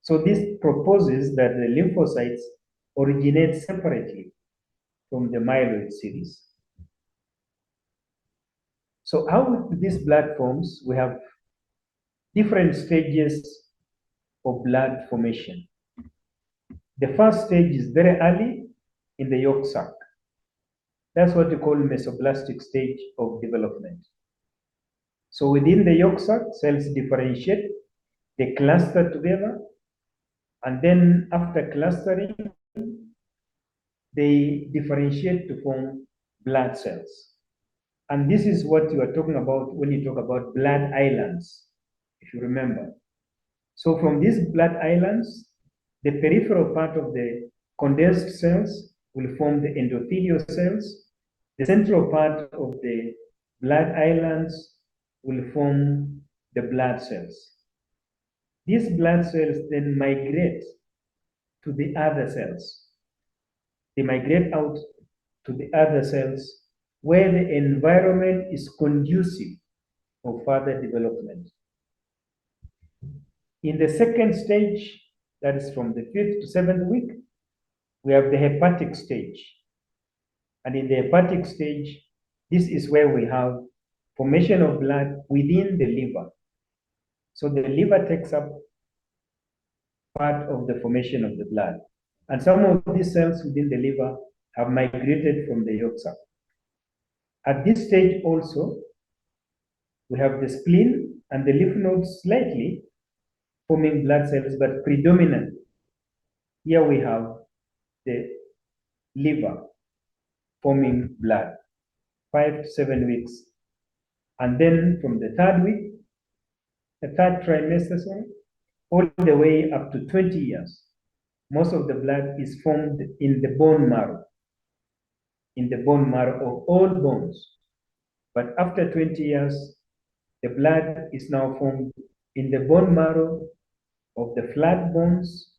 A: So this proposes that the lymphocytes originate separately from the myeloid series. So how these blood forms? We have different stages of blood formation. The first stage is very early in the yolk sac. That's what we call mesoblastic stage of development. So within the yolk sac, cells differentiate, they cluster together, and then after clustering, they differentiate to form blood cells. And this is what you are talking about when you talk about blood islands, if you remember. So from these blood islands, the peripheral part of the condensed cells will form the endothelial cells. The central part of the blood islands will form the blood cells. These blood cells then migrate to the other cells. They migrate out to the other cells where the environment is conducive for further development. In the second stage, that is from the 5th to 7th week, we have the hepatic stage. And in the hepatic stage, this is where we have formation of blood within the liver. So the liver takes up part of the formation of the blood. And some of these cells within the liver have migrated from the yolk sac. At this stage also, we have the spleen and the lymph nodes slightly forming blood cells, but predominant. Here we have the liver forming blood, 5 to 7 weeks. And then from the third week, the third trimester, all the way up to 20 years, most of the blood is formed in the bone marrow of all bones. But after 20 years, the blood is now formed in the bone marrow of the flat bones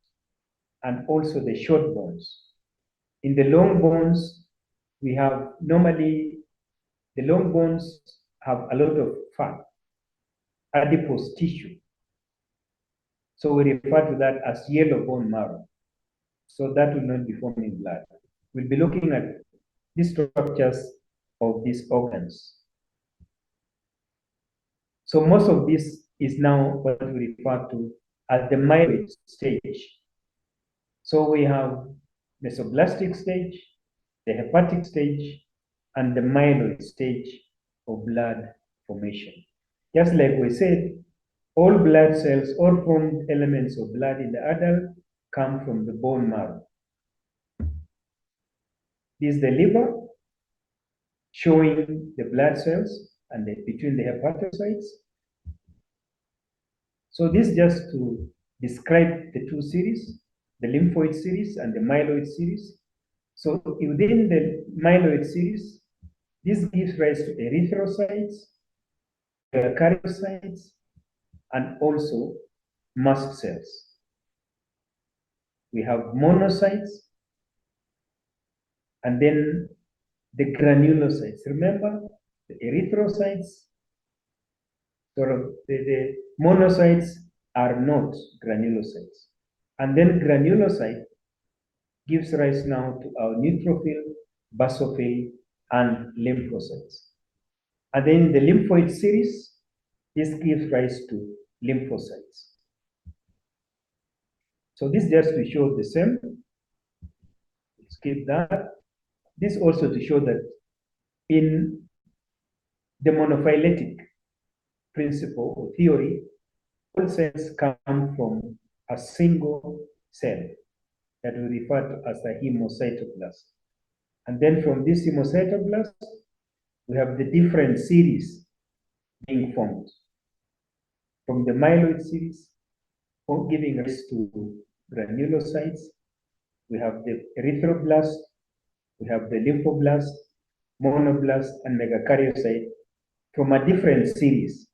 A: and also the short bones. In the long bones, we have normally, the long bones have a lot of fat, adipose tissue. So we refer to that as yellow bone marrow. So that will not be forming blood. We'll be looking at the structures of these organs. So most of this is now what we refer to as the myeloid stage. So we have mesoblastic stage, the hepatic stage, and the myeloid stage of blood formation. Just like we said, all blood cells, all formed elements of blood in the adult come from the bone marrow. This is the liver showing the blood cells and between the hepatocytes. So this just to describe the two series, the lymphoid series and the myeloid series. So within the myeloid series, this gives rise to erythrocytes, karyocytes, and also mast cells. We have monocytes, and then the granulocytes. Remember, the erythrocytes, sort of the monocytes are not granulocytes. And then granulocyte gives rise now to our neutrophil, basophil, and lymphocytes. And then the lymphoid series, this gives rise to lymphocytes. So this just to show the same. Skip that. This also to show that in the monophyletic principle or theory, all cells come from a single cell that we refer to as a hemocytoblast. And then from this hemocytoblast, we have the different series being formed. From the myeloid series, giving rise to granulocytes, we have the erythroblast, we have the lymphoblast, monoblast, and megakaryocyte from a different series.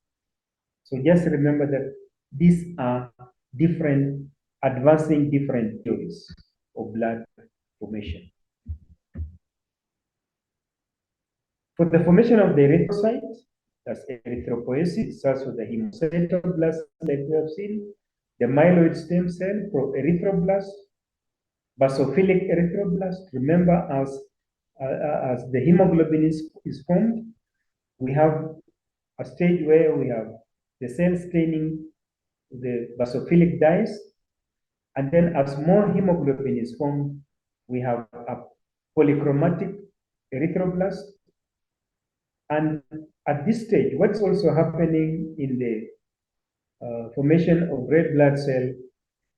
A: So just remember that these are different, advancing different theories of blood formation. For the formation of the erythrocyte, that's erythropoiesis, starts with the hemocytoblast, like we have seen, the myeloid stem cell, erythroblast, basophilic erythroblast. Remember, as the hemoglobin is formed, we have a stage where we have the cell staining the basophilic dyes, and then as more hemoglobin is formed, we have a polychromatic erythroblast. And at this stage, what's also happening in the formation of red blood cell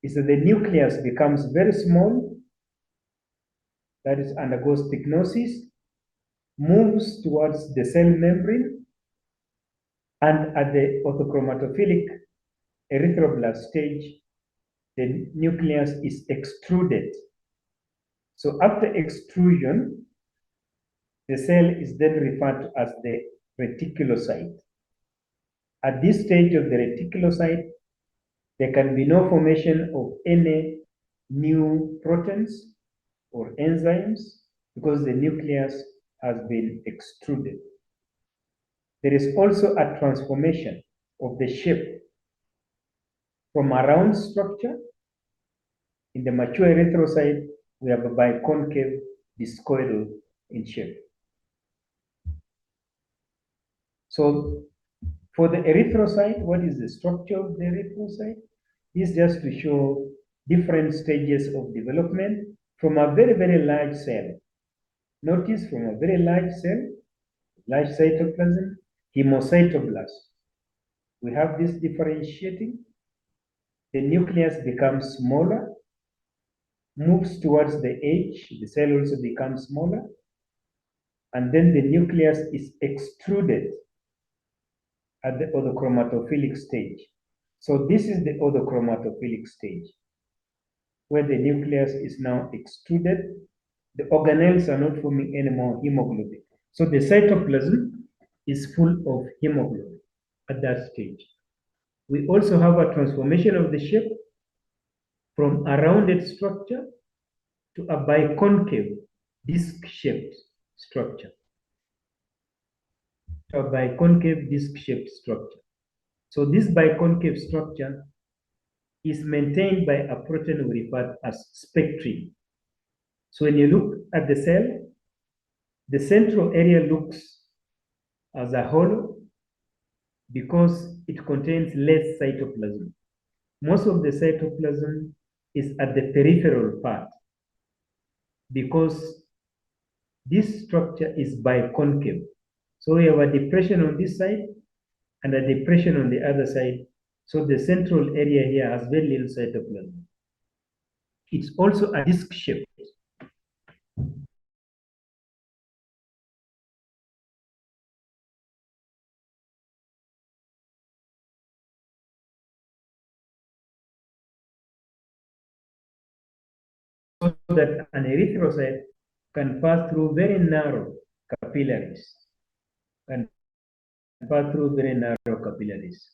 A: is that the nucleus becomes very small, that is, undergoes stenosis, moves towards the cell membrane, and at the orthochromatophilic erythroblast stage, the nucleus is extruded. So after extrusion, the cell is then referred to as the reticulocyte. At this stage of the reticulocyte, there can be no formation of any new proteins or enzymes because the nucleus has been extruded. There is also a transformation of the shape from a round structure. In the mature erythrocyte, we have a biconcave discoidal in shape. So for the erythrocyte, what is the structure of the erythrocyte? This is just to show different stages of development from a very, very large cell. Notice from a very large cell, large cytoplasm, hemocytoblast. We have this differentiating. The nucleus becomes smaller, moves towards the edge, the cell also becomes smaller, and then the nucleus is extruded at the autochromatophilic stage. So this is the autochromatophilic stage, where the nucleus is now extruded. The organelles are not forming any more hemoglobin. So the cytoplasm is full of hemoglobin at that stage. We also have a transformation of the shape from a rounded structure to a biconcave disc-shaped structure. A biconcave disc-shaped structure. So this biconcave structure is maintained by a protein we refer as spectrin. So when you look at the cell, the central area looks as a hollow because it contains less cytoplasm. Most of the cytoplasm is at the peripheral part because this structure is biconcave. So we have a depression on this side and a depression on the other side. So the central area here has very little cytoplasm. It's also a disc shape. So that an erythrocyte can pass through very narrow capillaries. Can pass through very narrow capillaries.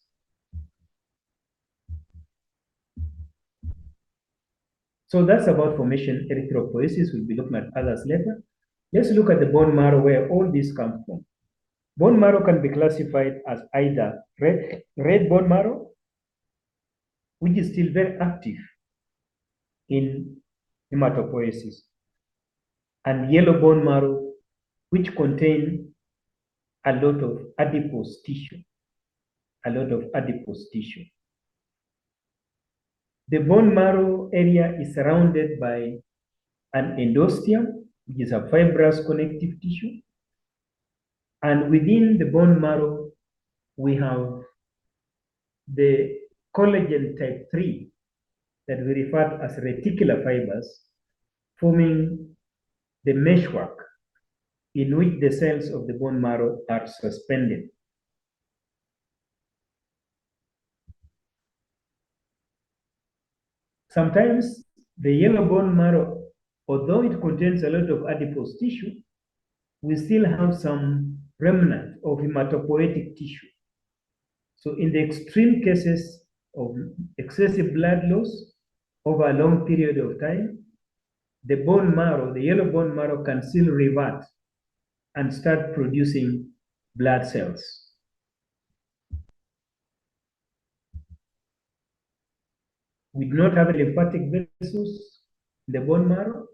A: So that's about formation, erythropoiesis. We'll be looking at others later. Let's look at the bone marrow where all these come from. Bone marrow can be classified as either red bone marrow, which is still very active in hematopoiesis, and yellow bone marrow, which contain a lot of adipose tissue. The bone marrow area is surrounded by an endosteum, which is a fibrous connective tissue. And within the bone marrow, we have the collagen type 3 that we refer to as reticular fibers, forming the meshwork in which the cells of the bone marrow are suspended. Sometimes the yellow bone marrow, although it contains a lot of adipose tissue, we still have some remnant of hematopoietic tissue. So in the extreme cases of excessive blood loss over a long period of time, the bone marrow, the yellow bone marrow, can still revert and start producing blood cells. We do not have lymphatic vessels in the bone marrow,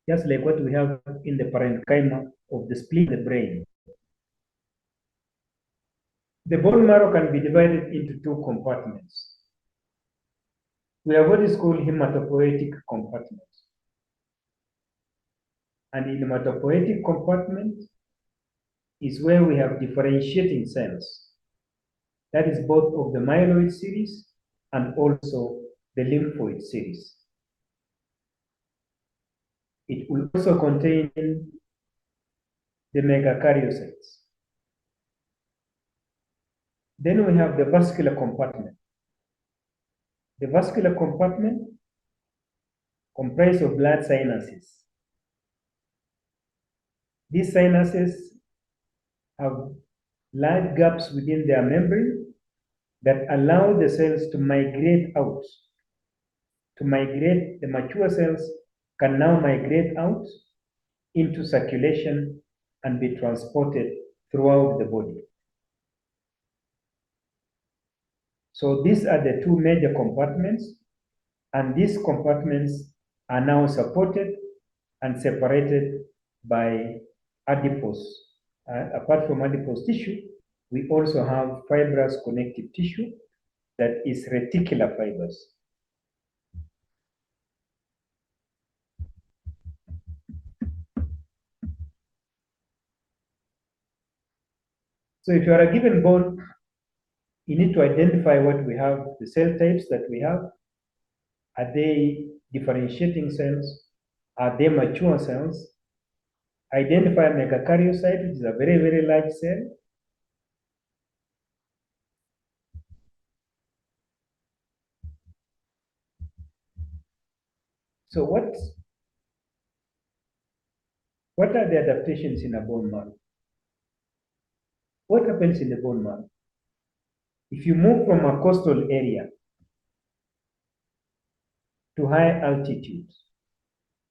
A: just like what we have in the parenchyma of the spleen of the brain. The bone marrow can be divided into two compartments. We have what is called hematopoietic compartment. And in the hematopoietic compartment is where we have differentiating cells. That is both of the myeloid series and also the lymphoid series. It will also contain the megakaryocytes. Then we have the vascular compartment. The vascular compartment comprises of blood sinuses. These sinuses have large gaps within their membrane that allow the cells to migrate out. To migrate, the mature cells can now migrate out into circulation and be transported throughout the body. So these are the two major compartments, and these compartments are now supported and separated by adipose. Apart from adipose tissue, we also have fibrous connective tissue that is reticular fibers. So if you are a given bone, you need to identify what we have, the cell types that we have. Are they differentiating cells? Are they mature cells? Identify megakaryocyte, which is a very, very large cell. So what are the adaptations in a bone marrow? What happens in the bone marrow? If you move from a coastal area to high altitude,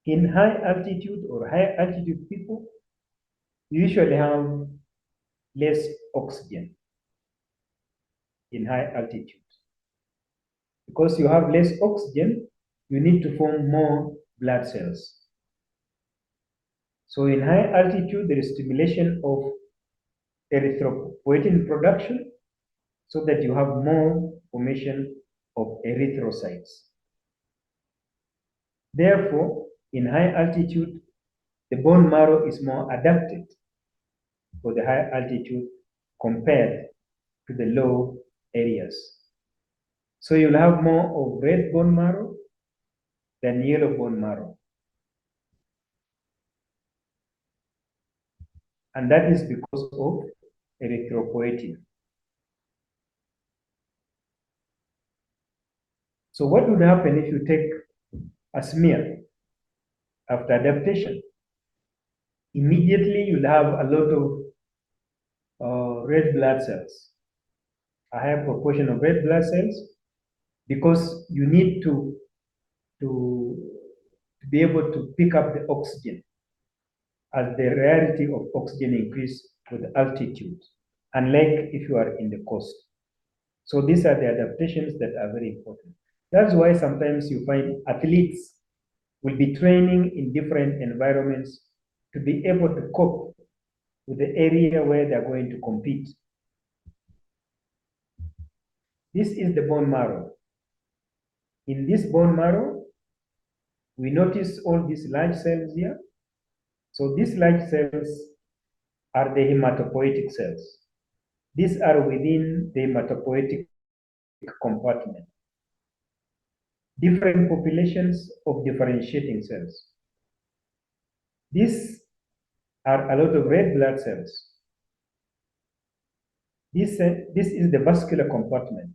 A: in high altitude or high altitude people, you usually have less oxygen in high altitude. Because you have less oxygen, you need to form more blood cells. So in high altitude, there is stimulation of erythropoietin production so that you have more formation of erythrocytes. Therefore, in high altitude, the bone marrow is more adapted for the high altitude compared to the low areas. So you'll have more of red bone marrow than yellow bone marrow. And that is because of erythropoietin. So what would happen if you take a smear after adaptation? Immediately you'll have a lot of red blood cells, a higher proportion of red blood cells, because you need to be able to pick up the oxygen as the rarity of oxygen increase with altitude, unlike if you are in the coast. So these are the adaptations that are very important. That's why sometimes you find athletes will be training in different environments to be able to cope with the area where they're going to compete. This is the bone marrow. In this bone marrow, we notice all these large cells here. So these large cells are the hematopoietic cells. These are within the hematopoietic compartment. Different populations of differentiating cells. These are a lot of red blood cells. This is the vascular compartment.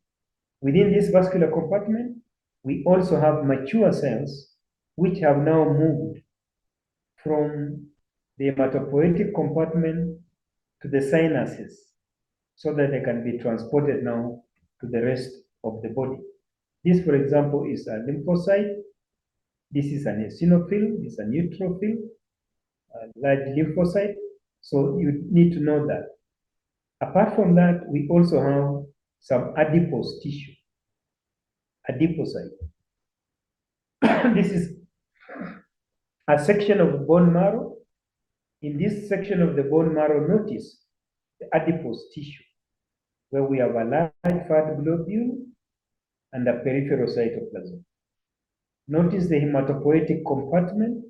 A: Within this vascular compartment, we also have mature cells which have now moved from the hematopoietic compartment to the sinuses so that they can be transported now to the rest of the body. This, for example, is a lymphocyte. This is an eosinophil, this is a neutrophil, a large lymphocyte. So you need to know that. Apart from that, we also have some adipose tissue, adipocyte. This is a section of bone marrow. In this section of the bone marrow, notice the adipose tissue, where we have a large fat globule and a peripheral cytoplasm. Notice the hematopoietic compartment,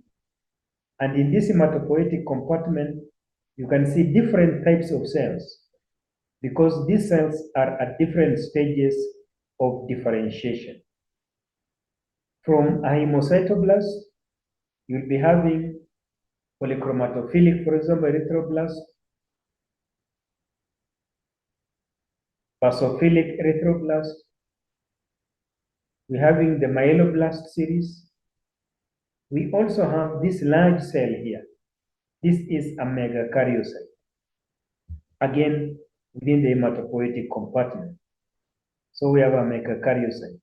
A: and in this hematopoietic compartment, you can see different types of cells, because these cells are at different stages of differentiation. From a hemocytoblast, you'll be having polychromatophilic, for example, erythroblast, basophilic erythroblast. We're having the myeloblast series. We also have this large cell here. This is a megakaryocyte. Again, within the hematopoietic compartment. So we have a megakaryocyte.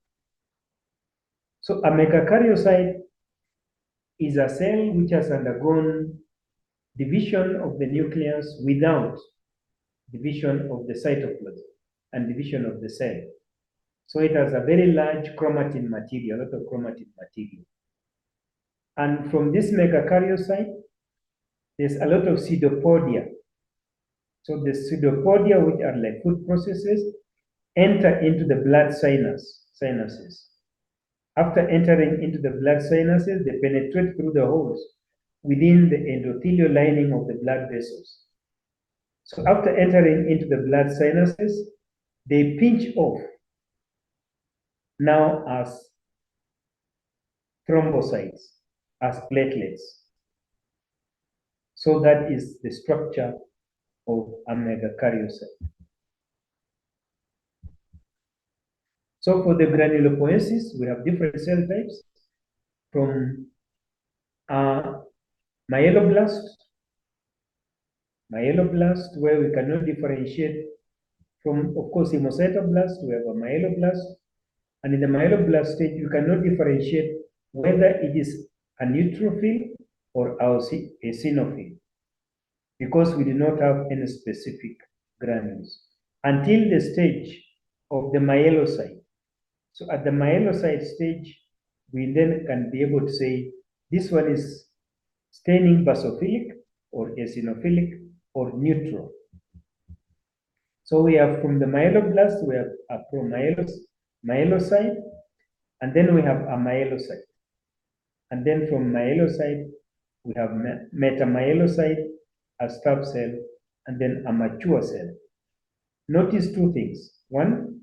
A: So a megakaryocyte is a cell which has undergone division of the nucleus without division of the cytoplasm and division of the cell. So it has a very large chromatin material, a lot of chromatin material. And from this megakaryocyte, there's a lot of pseudopodia. So the pseudopodia, which are like food processes, enter into the blood sinuses. After entering into the blood sinuses, they penetrate through the holes within the endothelial lining of the blood vessels. So after entering into the blood sinuses, they pinch off now as thrombocytes, as platelets. So that is the structure of a megakaryocyte. So for the granulopoiesis, we have different cell types from myeloblast, where we cannot differentiate from, of course, hemocytoblast, we have a myeloblast, and in the myeloblast stage, you cannot differentiate whether it is a neutrophil or a eosinophil, because we do not have any specific granules until the stage of the myelocyte. So at the myelocyte stage, we then can be able to say this one is staining basophilic or eosinophilic or neutral. So we have from the myeloblast, we have a promyelocyte, and then we have a myelocyte. And then from myelocyte, we have metamyelocyte, a stub cell, and then a mature cell. Notice two things. One,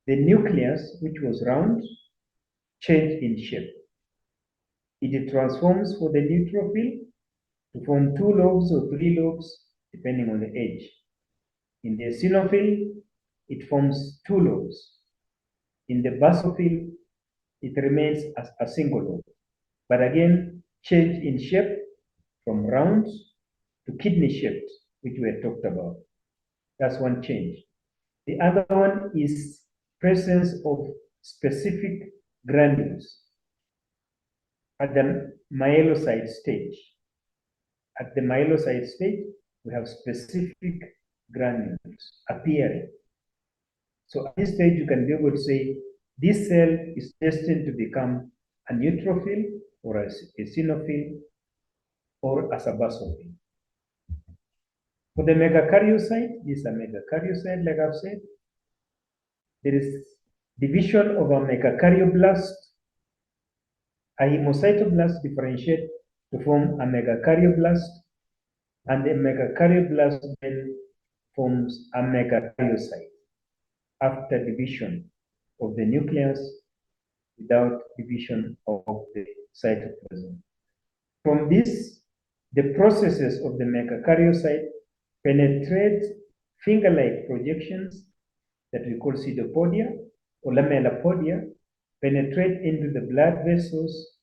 A: the nucleus, which was round, changed in shape. It transforms for the neutrophil to form 2 lobes or 3 lobes, depending on the age. In the eosinophil, it forms 2 lobes. In the basophil, it remains as a single lobe. But again, change in shape from round to kidney shaped, which we had talked about. That's one change. The other one is presence of specific granules at the myelocyte stage. At the myelocyte stage, we have specific granules appearing. So at this stage, you can be able to say this cell is destined to become a neutrophil or a eosinophil or as a basophil. For the megakaryocyte, this is a megakaryocyte, like I've said. There is division of a megakaryoblast. A hemocytoblast differentiate to form a megakaryoblast, and the megakaryoblast then forms a megakaryocyte after division of the nucleus without division of the cytoplasm. From this, the processes of the megakaryocyte penetrate finger-like projections that we call pseudopodia or lamellopodia, penetrate into the blood vessels,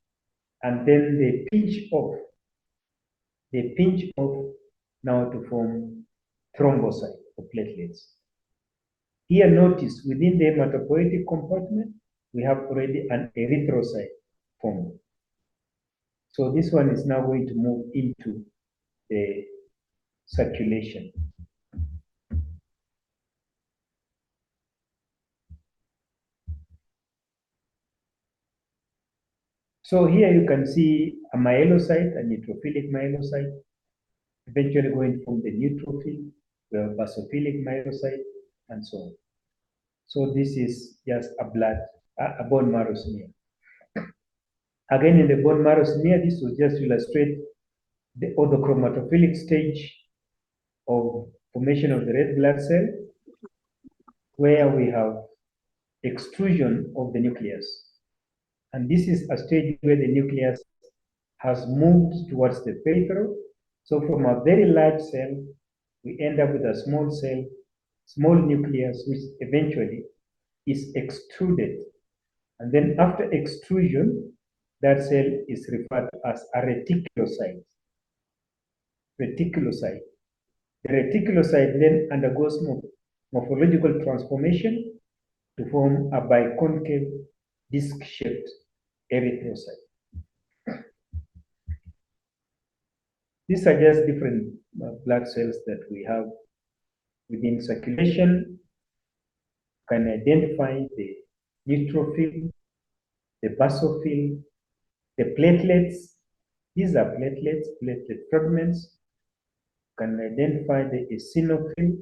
A: and then they pinch off. They pinch off now to form thrombocyte or platelets. Here notice within the hematopoietic compartment, we have already an erythrocyte formed. So this one is now going to move into the circulation. So here you can see a myelocyte, a neutrophilic myelocyte, eventually going from the neutrophil to a basophilic myelocyte, and so on. So this is just a bone marrow smear. Again, in the bone marrow smear, this will just illustrate the autochromatophilic stage of formation of the red blood cell, where we have extrusion of the nucleus. And this is a stage where the nucleus has moved towards the peripheral. So from a very large cell, we end up with a small cell, small nucleus, which eventually is extruded. And then after extrusion, that cell is referred to as a reticulocyte. reticulocyte. The reticulocyte then undergoes morphological transformation to form a biconcave disc-shaped erythrocyte. These are just different blood cells that we have within circulation. Can identify the neutrophil, the basophil, the platelets. These are platelets, platelet fragments. Can identify the eosinophil.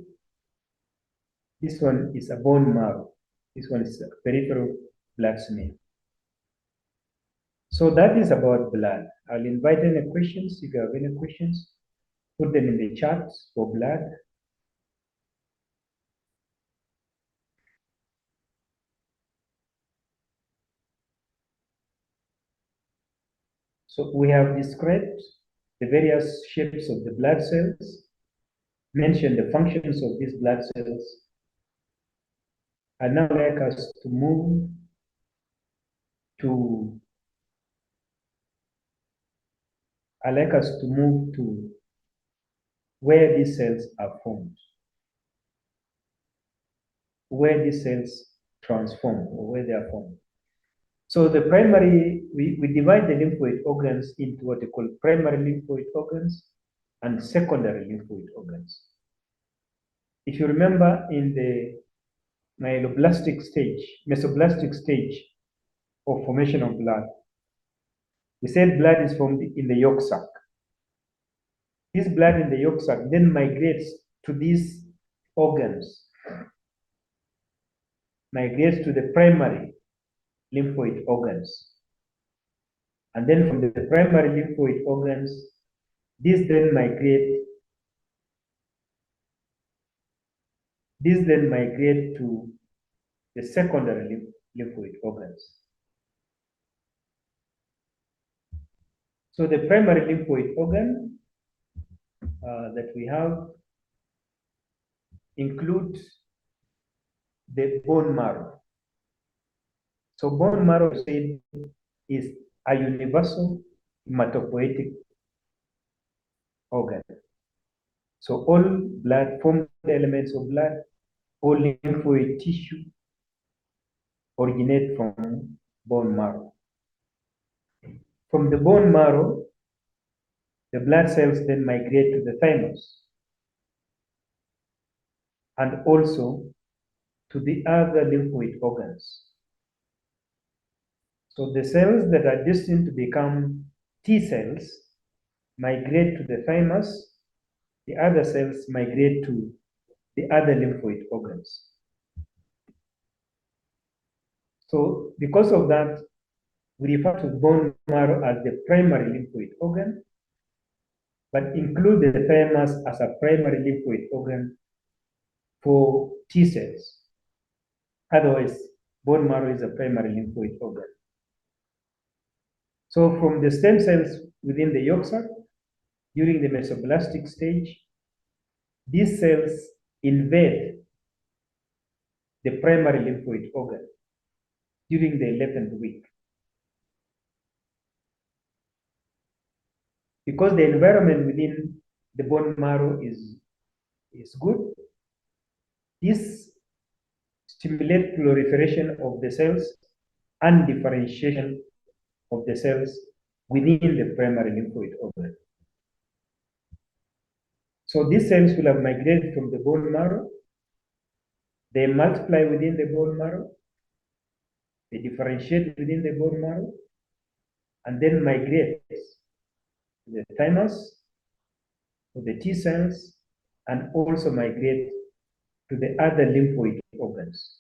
A: This one is a bone marrow. This one is a peripheral blood smear. So that is about blood. I'll invite any questions. If you have any questions, put them in the chat for blood. So we have described the various shapes of the blood cells, mentioned the functions of these blood cells. I'd now like us to move to where these cells are formed, where these cells transform, or where they are formed. So the primary, we divide the lymphoid organs into what they call primary lymphoid organs and secondary lymphoid organs. If you remember in the mesoblastic stage of formation of blood, we said blood is formed in the yolk sac. This blood in the yolk sac then migrates to these organs, migrates to the primary lymphoid organs. And then from the primary lymphoid organs, these then migrate to the secondary lymphoid organs. So the primary lymphoid organ that we have includes the bone marrow. So bone marrow is a universal hematopoietic organ. So all blood formed elements of blood, all lymphoid tissue originate from bone marrow. From the bone marrow, the blood cells then migrate to the thymus and also to the other lymphoid organs. So the cells that are destined to become T cells migrate to the thymus, the other cells migrate to the other lymphoid organs. So because of that, we refer to bone marrow as the primary lymphoid organ, but include the thymus as a primary lymphoid organ for T cells. Otherwise, bone marrow is a primary lymphoid organ. So from the stem cells within the yolk sac, during the mesoblastic stage, these cells invade the primary lymphoid organ during the 11th week. Because the environment within the bone marrow is good, this stimulates proliferation of the cells and differentiation of the cells within the primary lymphoid organ. So these cells will have migrated from the bone marrow, they multiply within the bone marrow, they differentiate within the bone marrow, and then migrate to the thymus, to the T cells, and also migrate to the other lymphoid organs.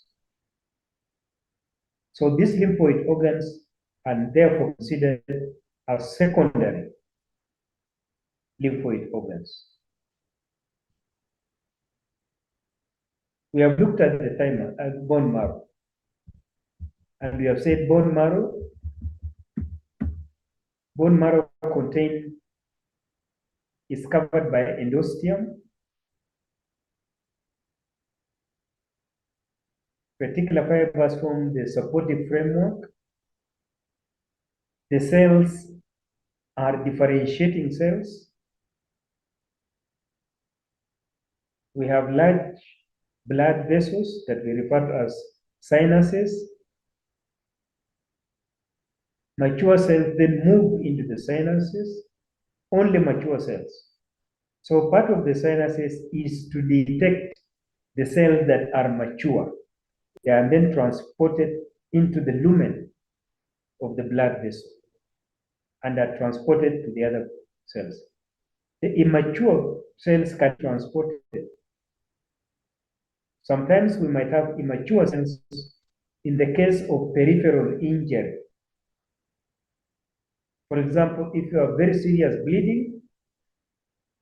A: So these lymphoid organs are therefore considered as secondary lymphoid organs. We have looked at the thymus, at bone marrow, and we have said bone marrow is covered by endosteum, reticular fibers form the supportive framework. The cells are differentiating cells. We have large blood vessels that we refer to as sinuses. Mature cells then move into the sinuses, only mature cells. So part of the sinuses is to detect the cells that are mature. They are then transported into the lumen of the blood vessel and are transported to the other cells. The immature cells can be transported. Sometimes we might have immature cells in the case of peripheral injury. For example, if you have very serious bleeding,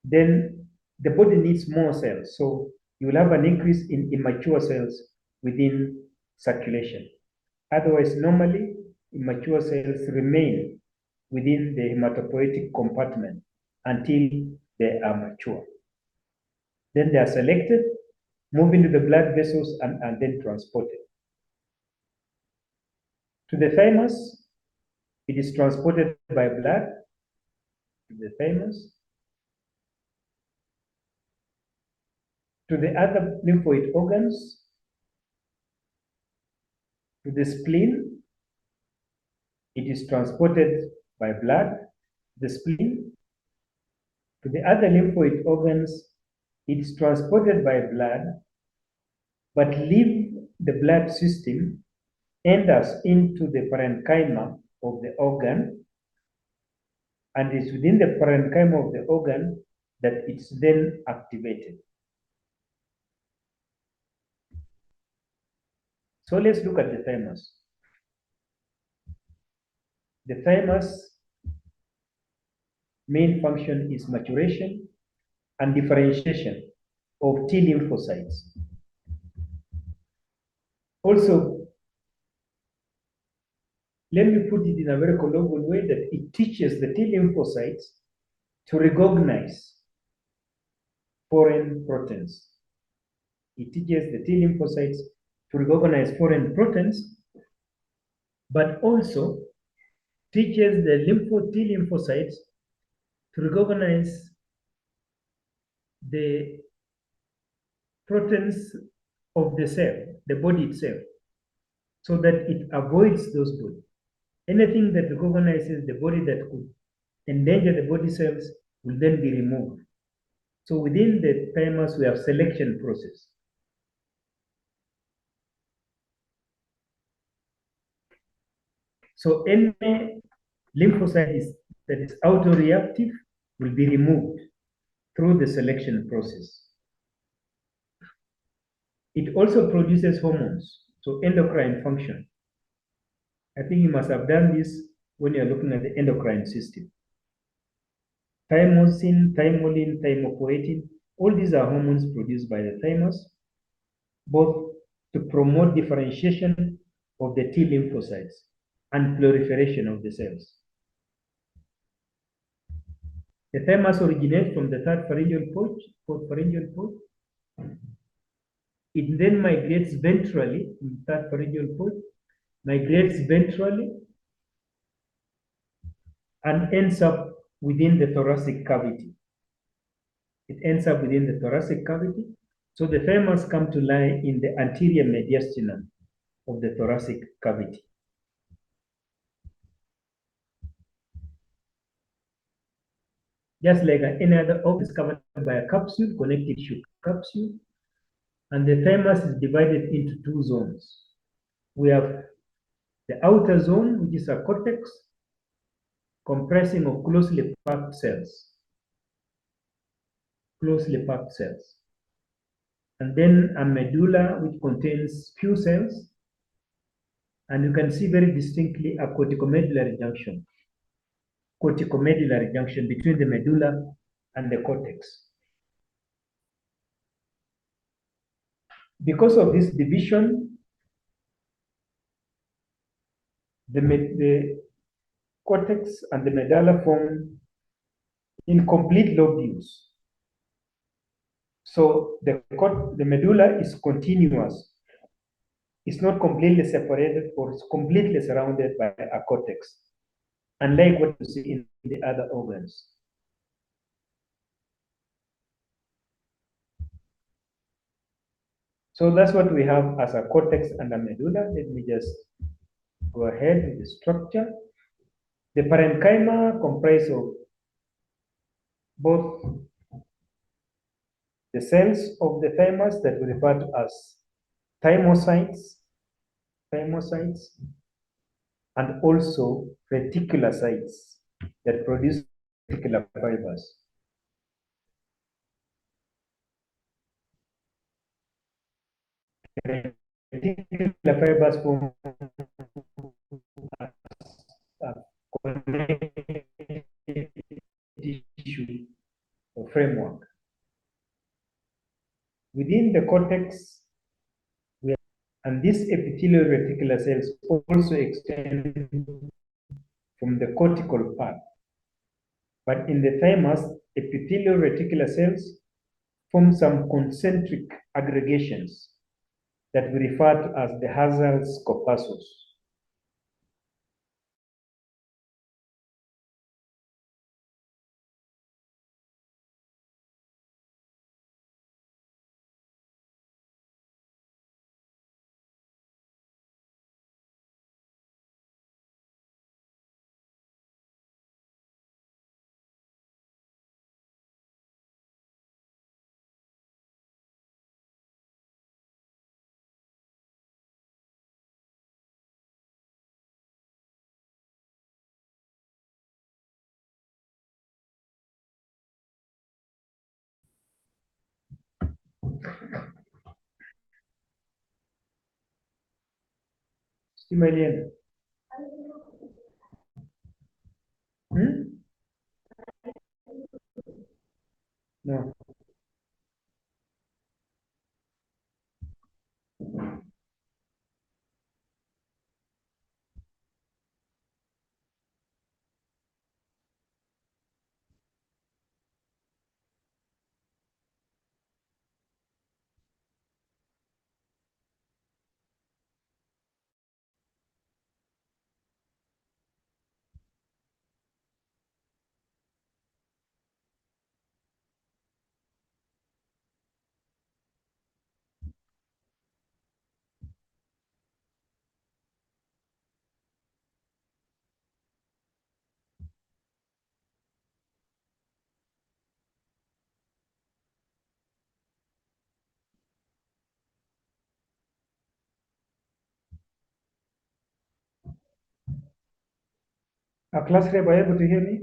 A: then the body needs more cells. So you will have an increase in immature cells within circulation. Otherwise, normally, immature cells remain within the hematopoietic compartment until they are mature. Then they are selected, move into the blood vessels, and then transported. To the thymus, it is transported by blood to the thymus. To the other lymphoid organs, to the spleen, it is transported by blood, the spleen. To the other lymphoid organs, it is transported by blood, but leave the blood system, enters into the parenchyma of the organ, and is within the parenchyma of the organ that it's then activated. So let's look at the thymus. The thymus main function is maturation and differentiation of T lymphocytes. Also, let me put it in a very colloquial way that it teaches the T lymphocytes to recognize foreign proteins. It teaches the T lymphocytes to recognize foreign proteins, but also teaches the T lymphocytes to recognize the proteins of the cell, the body itself, so that it avoids those bodies. Anything that recognizes the body that could endanger the body cells will then be removed. So within the thymus, we have selection process. So any lymphocyte that is autoreactive will be removed through the selection process. It also produces hormones, so endocrine function. I think you must have done this when you're looking at the endocrine system. Thymosin, thymolin, thymopoietin, all these are hormones produced by the thymus, both to promote differentiation of the T lymphocytes and proliferation of the cells. The thymus originates from the third pharyngeal pouch, fourth pharyngeal pouch. It then migrates ventrally, in third pharyngeal pouch, migrates ventrally, and ends up within the thoracic cavity. It ends up within the thoracic cavity. So the thymus come to lie in the anterior mediastinum of the thoracic cavity. Just like any other organ is covered by a capsule, connective tissue capsule, and the thymus is divided into two zones. We have the outer zone, which is a cortex, comprising of closely packed cells. Closely packed cells. And then a medulla, which contains few cells. And you can see very distinctly a corticomedullary junction. Corticomedullary junction between the medulla and the cortex. Because of this division, the cortex and the medulla form incomplete lobules. So the medulla is continuous. It's not completely separated, or it's completely surrounded by a cortex, unlike what you see in the other organs. So that's what we have as a cortex and a medulla. Let me just go ahead with the structure. The parenchyma comprises of both the cells of the thymus that we refer to as thymocytes, and also reticulocytes that produce reticular fibers. Reticular fibers form a connective tissue or framework. Within the cortex, and these epithelial reticular cells also extend from the cortical part. But in the thymus, epithelial reticular cells form some concentric aggregations that we refer to as the Hazel's corpuscles. Stimulation. No. A class rep, are you able to hear me?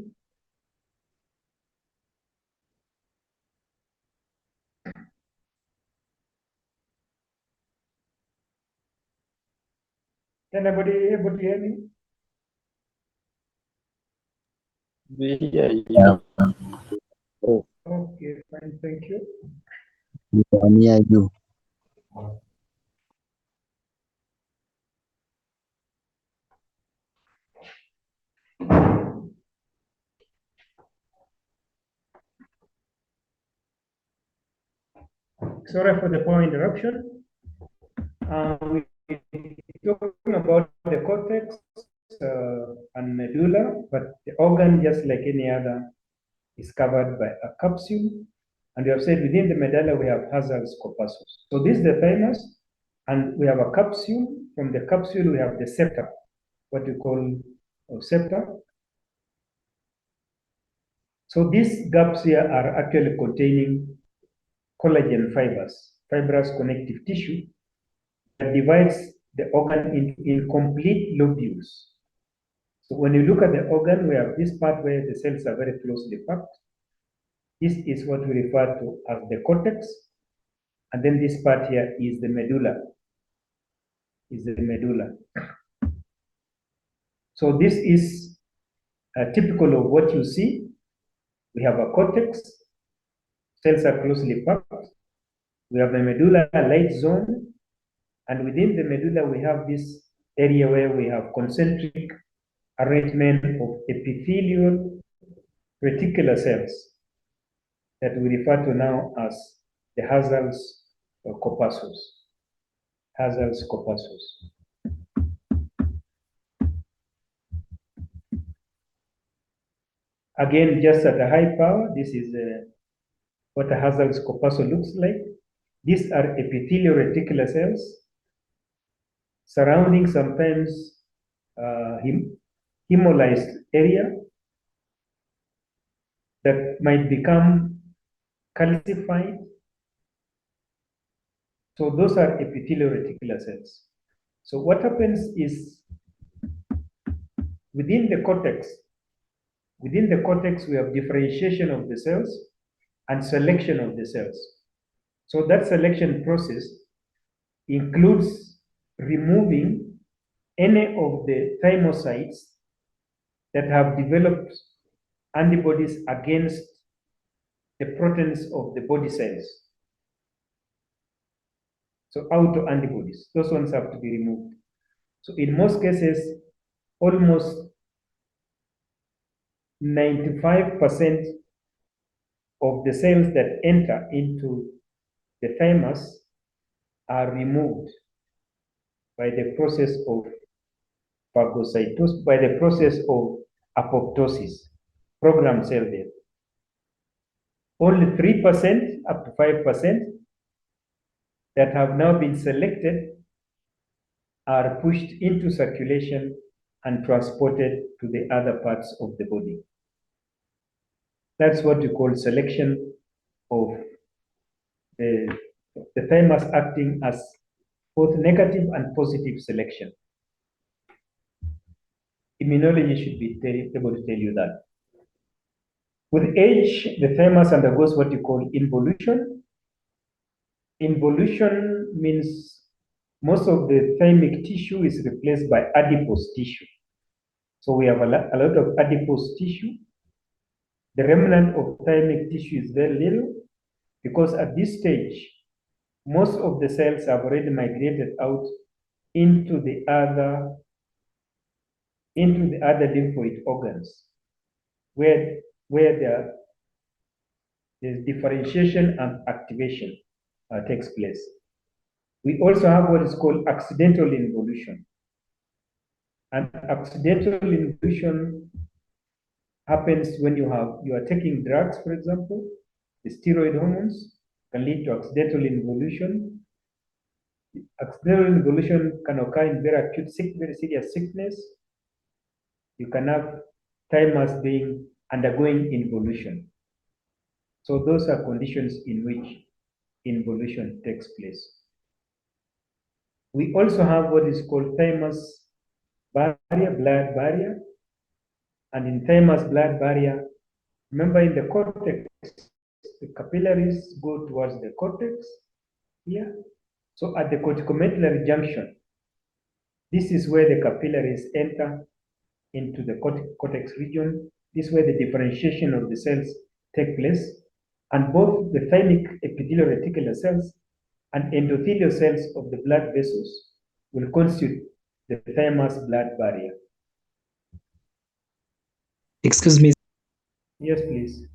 A: Anybody able to hear me?
C: Yeah. Oh,
A: Okay, fine, thank you.
C: we can hear you.
A: Sorry for the power interruption. We're talking about the cortex and medulla, but the organ, just like any other, is covered by a capsule. And we have said within the medulla, we have Hazel's corpuscles. So this is the thymus, and we have a capsule. From the capsule, we have the septum, what we call septum. So these gaps here are actually containing collagen fibers, fibrous connective tissue that divides the organ into incomplete lobules. So when you look at the organ, we have this part where the cells are very closely packed. This is what we refer to as the cortex. And then this part here is the medulla. So this is typical of what you see. We have a cortex, cells are closely packed. We have the medulla light zone, and within the medulla we have this area where we have concentric arrangement of epithelial reticular cells that we refer to now as the Hazel's corpuscles. Hazel's corpuscles. Again, just at a high power, this is what a Hazel's corpuscle looks like. These are epithelial reticular cells surrounding sometimes hemolyzed area that might become calcified. So those are epithelial reticular cells. So what happens is within the cortex, we have differentiation of the cells and selection of the cells. So that selection process includes removing any of the thymocytes that have developed antibodies against the proteins of the body cells. So autoantibodies, those ones have to be removed. So in most cases, almost 95% of the cells that enter into the thymus are removed by the process of phagocytosis, by the process of apoptosis, programmed cell death. Only 3% up to 5% that have now been selected are pushed into circulation and transported to the other parts of the body. That's what we call selection of the thymus acting as both negative and positive selection. Immunology should be able to tell you that. With age, the thymus undergoes what you call involution. Involution means most of the thymic tissue is replaced by adipose tissue. So we have a lot of adipose tissue. The remnant of thymic tissue is very little because at this stage, most of the cells have already migrated out into the other lymphoid organs where there's differentiation and activation takes place. We also have what is called accidental involution. And accidental involution happens when you are taking drugs, for example. The steroid hormones can lead to accidental involution. Accidental involution can occur in very acute, very serious sickness. You can have thymus undergoing involution. So those are conditions in which involution takes place. We also have what is called thymus barrier, blood barrier. And in thymus blood barrier, remember in the cortex, the capillaries go towards the cortex here. So at the corticomedullary junction, this is where the capillaries enter into the cortex region. This is where the differentiation of the cells take place. And both the thymic epithelial reticular cells and endothelial cells of the blood vessels will constitute the thymus blood barrier.
D: Excuse me.
A: Yes, please.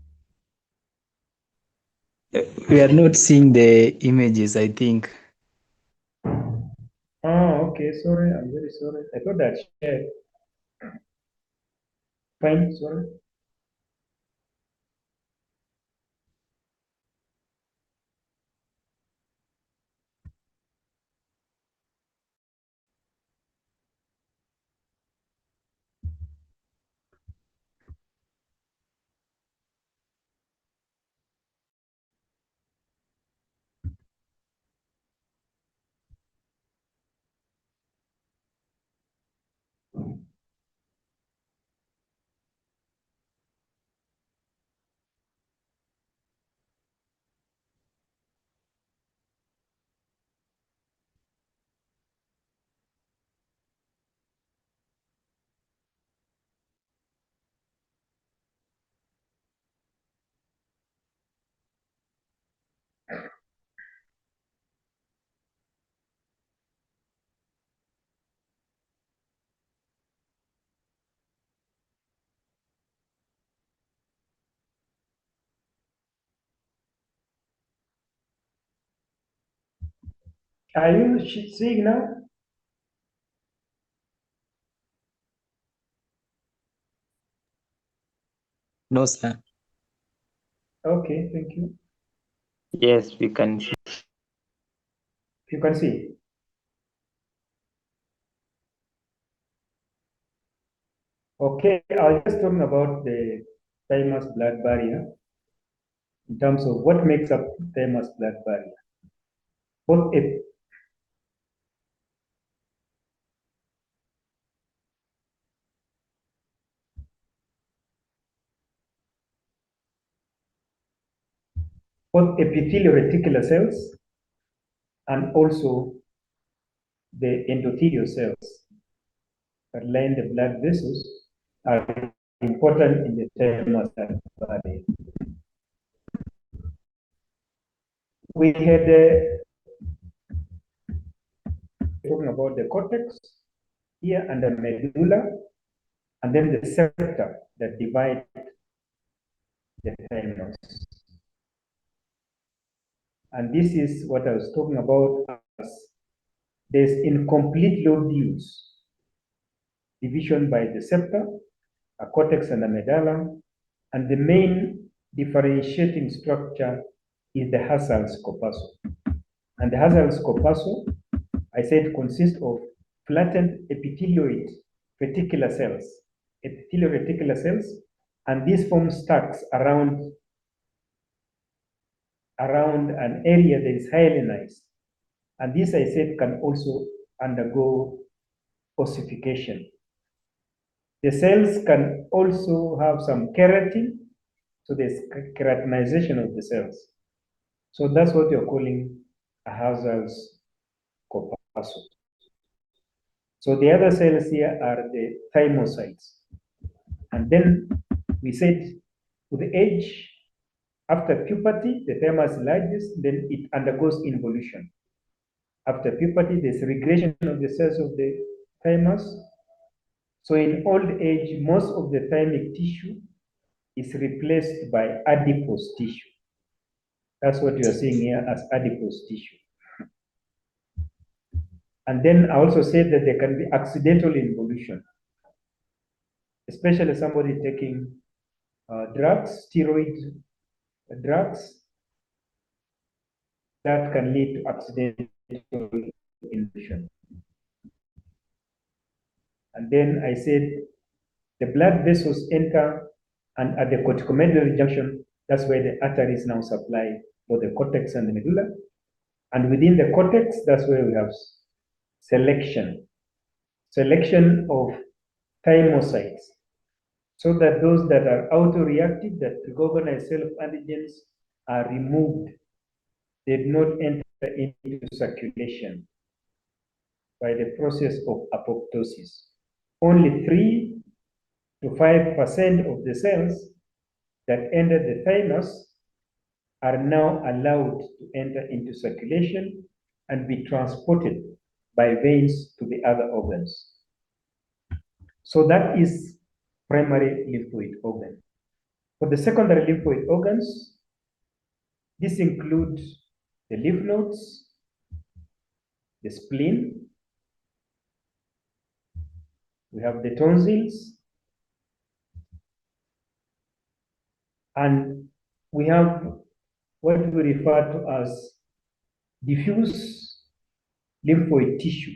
D: We are not seeing the images, I think.
A: Oh, okay. Sorry. I'm very sorry. I thought that shared. Fine. Sorry. Are you seeing now?
D: No, sir.
A: Okay, thank you.
E: Yes, we can see.
A: You can see. Okay, I was just talking about the thymus blood barrier in terms of what makes up thymus blood barrier. Both both epithelial reticular cells and also the endothelial cells that line the blood vessels are important in the thymus blood barrier. We had talking about the cortex here and the medulla, and then the septa that divide the thymus. And this is what I was talking about as there's incomplete lobules, division by the septa, a cortex and a medulla, and the main differentiating structure is the Hassel's corpuscle. And the Hassel's corpuscle, I said, consists of flattened epithelioid reticular cells, and these form stacks around an area that is hyalinized. And this, I said, can also undergo ossification. The cells can also have some keratin, so there's keratinization of the cells. So that's what you're calling a Hassel's corpuscle. So the other cells here are the thymocytes. And then we said with age, after puberty, the thymus enlarges, then it undergoes involution. After puberty, there's regression of the cells of the thymus. So in old age, most of the thymic tissue is replaced by adipose tissue. That's what you are seeing here as adipose tissue. And then I also said that there can be accidental involution, especially somebody taking drugs, steroid drugs, that can lead to accidental involution. And then I said the blood vessels enter, and at the corticomedullary junction, that's where the arteries now supply for the cortex and the medulla. And within the cortex, that's where we have selection of thymocytes, so that those that are autoreactive, that recognize self-antigens, are removed. They do not enter into circulation by the process of apoptosis. Only 3 to 5% of the cells that enter the thymus are now allowed to enter into circulation and be transported by veins to the other organs. So that is primary lymphoid organ. For the secondary lymphoid organs, this includes the lymph nodes, the spleen, we have the tonsils, and we have what we refer to as diffuse lymphoid tissue.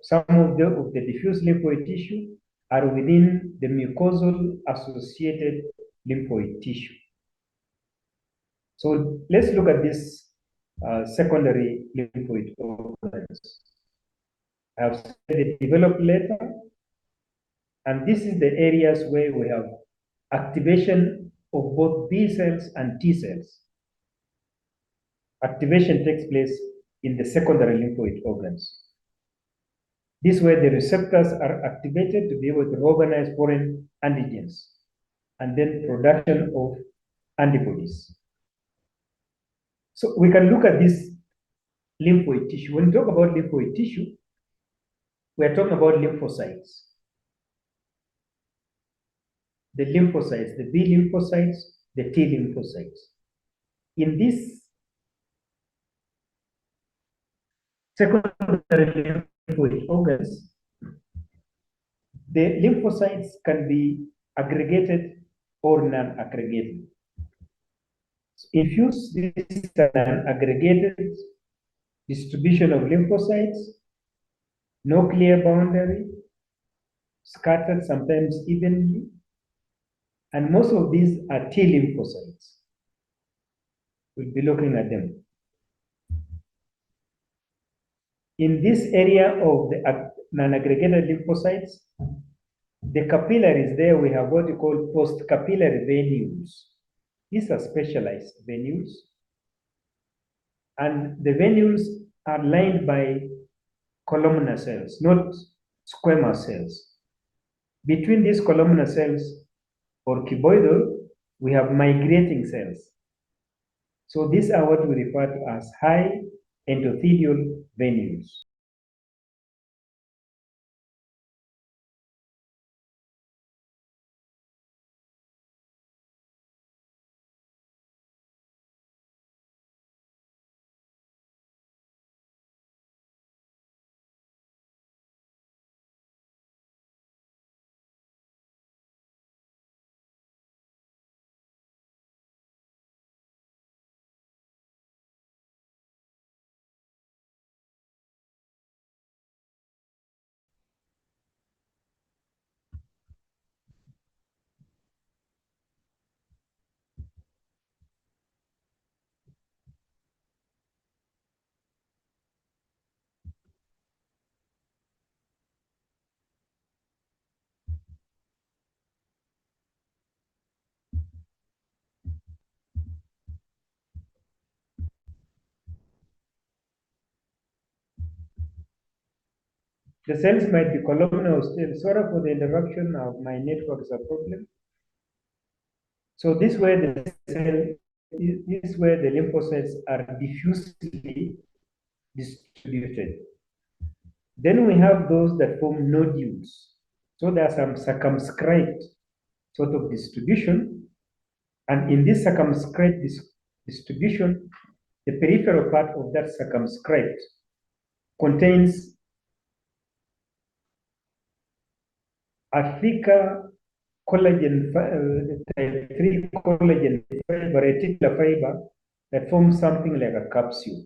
A: Some of the diffuse lymphoid tissue are within the mucosal associated lymphoid tissue. So let's look at this secondary lymphoid organs. I have said it developed later, and this is the areas where we have activation of both B cells and T cells. Activation takes place in the secondary lymphoid organs. This is where the receptors are activated to be able to recognize foreign antigens, and then production of antibodies. So we can look at this lymphoid tissue. When we talk about lymphoid tissue, we are talking about lymphocytes. The lymphocytes, the B lymphocytes, the T lymphocytes. In this secondary lymphoid organs, the lymphocytes can be aggregated or non-aggregated. infuse is an aggregated distribution of lymphocytes, no clear boundary, scattered sometimes evenly, and most of these are T lymphocytes. We'll be looking at them. In this area of the non-aggregated lymphocytes, the capillaries there, we have what we call post-capillary venules. These are specialized venules. And the venules are lined by columnar cells, not squamous cells. Between these columnar cells or cuboidal, we have migrating cells. So these are what we refer to as high endothelial venules. The cells might be columnar or still. Sorry for the interruption of my network is a problem. So this way the lymphocytes are diffusely distributed. Then we have those that form nodules. So there are some circumscribed sort of distribution. And in this circumscribed distribution, the peripheral part of that circumscribed contains a thicker collagen, type 3 collagen fiber, reticular fiber that forms something like a capsule.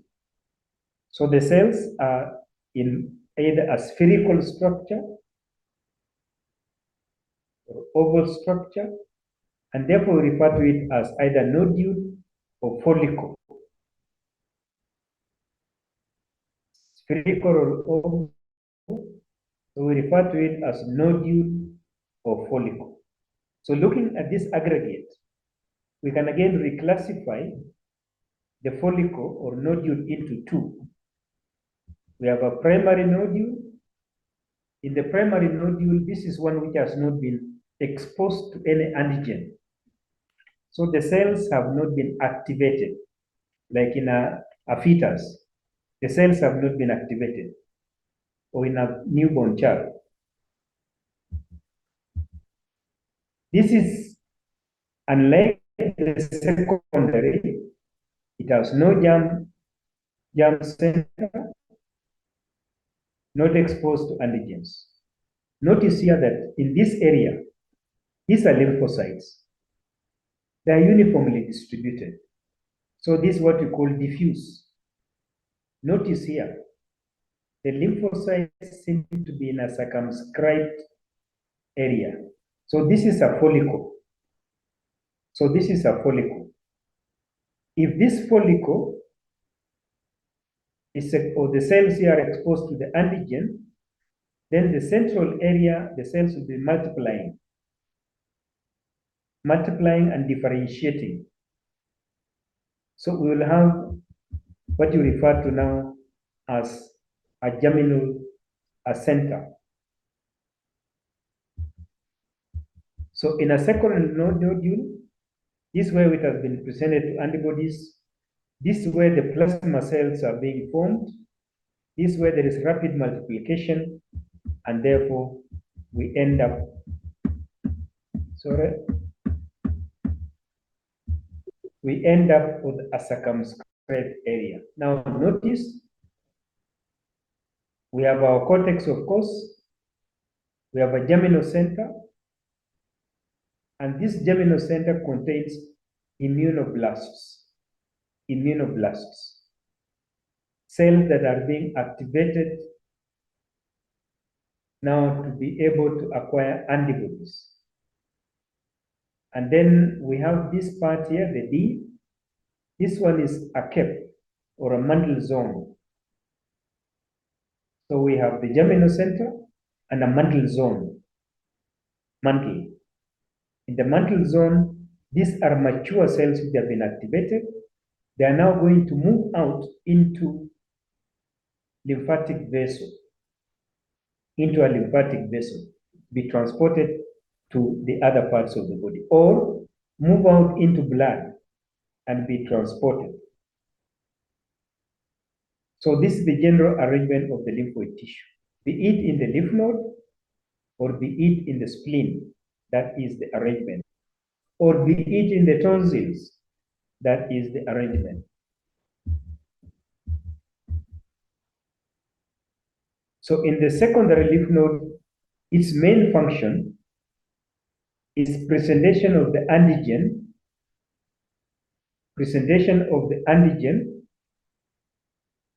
A: So the cells are in either a spherical structure or oval structure, and therefore we refer to it as either nodule or follicle. Spherical or oval, so we refer to it as nodule or follicle. So looking at this aggregate, we can again reclassify the follicle or nodule into two. We have a primary nodule. In the primary nodule, this is one which has not been exposed to any antigen. So the cells have not been activated, like in a fetus. The cells have not been activated, or in a newborn child. This is unlike the secondary. It has no germ center, not exposed to antigens. Notice here that in this area, these are lymphocytes. They are uniformly distributed. So this is what we call diffuse. Notice here, the lymphocytes seem to be in a circumscribed area. So this is a follicle. So this is a follicle. If this follicle is, or the cells here are exposed to the antigen, then the central area, the cells will be multiplying and differentiating. So we will have what you refer to now as a germinal center. So in a secondary nodule, this is where it has been presented to antibodies. This is where the plasma cells are being formed. This is where there is rapid multiplication, and therefore we end up, with a circumscribed area. Now notice, we have our cortex, of course. We have a germinal center, and this germinal center contains immunoblasts. immunoblasts, cells that are being activated now to be able to acquire antibodies. And then we have this part here, the D. This one is a cape or a mantle zone. So we have the germinal center and a mantle zone. Mantle. In the mantle zone, these are mature cells which have been activated. They are now going to move out into lymphatic vessel, into a lymphatic vessel, be transported to the other parts of the body, or move out into blood and be transported. So this is the general arrangement of the lymphoid tissue, be it in the lymph node or be it in the spleen, that is the arrangement, or be it in the tonsils, that is the arrangement. So in the secondary lymph node, its main function is presentation of the antigen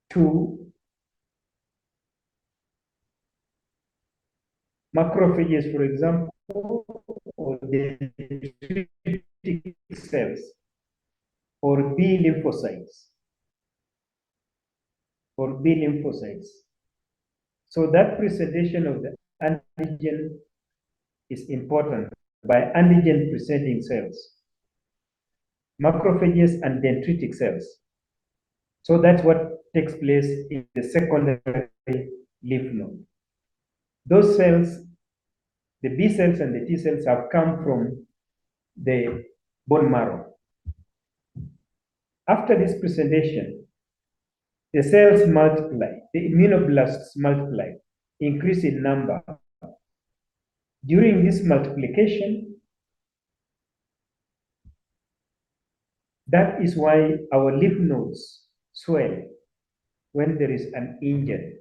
A: to macrophages, for example, or dendritic cells, or B lymphocytes, So that presentation of the antigen is important by antigen presenting cells, macrophages and dendritic cells. So that's what takes place in the secondary lymph node. Those cells, the B cells and the T cells, have come from the bone marrow. After this presentation, the cells multiply, the immunoblasts multiply, increase in number. During this multiplication, that is why our lymph nodes swell when there is an injury.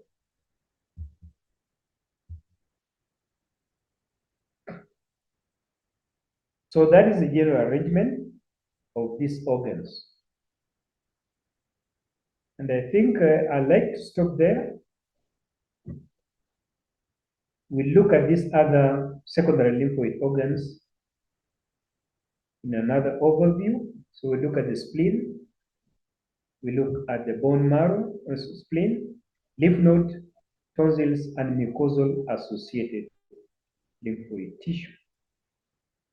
A: So that is the general arrangement of these organs. And I think I'd like to stop there. We'll look at these other secondary lymphoid organs in another overview. So we look at the spleen, we look at the bone marrow, also spleen, lymph node, tonsils, and mucosal associated lymphoid tissue.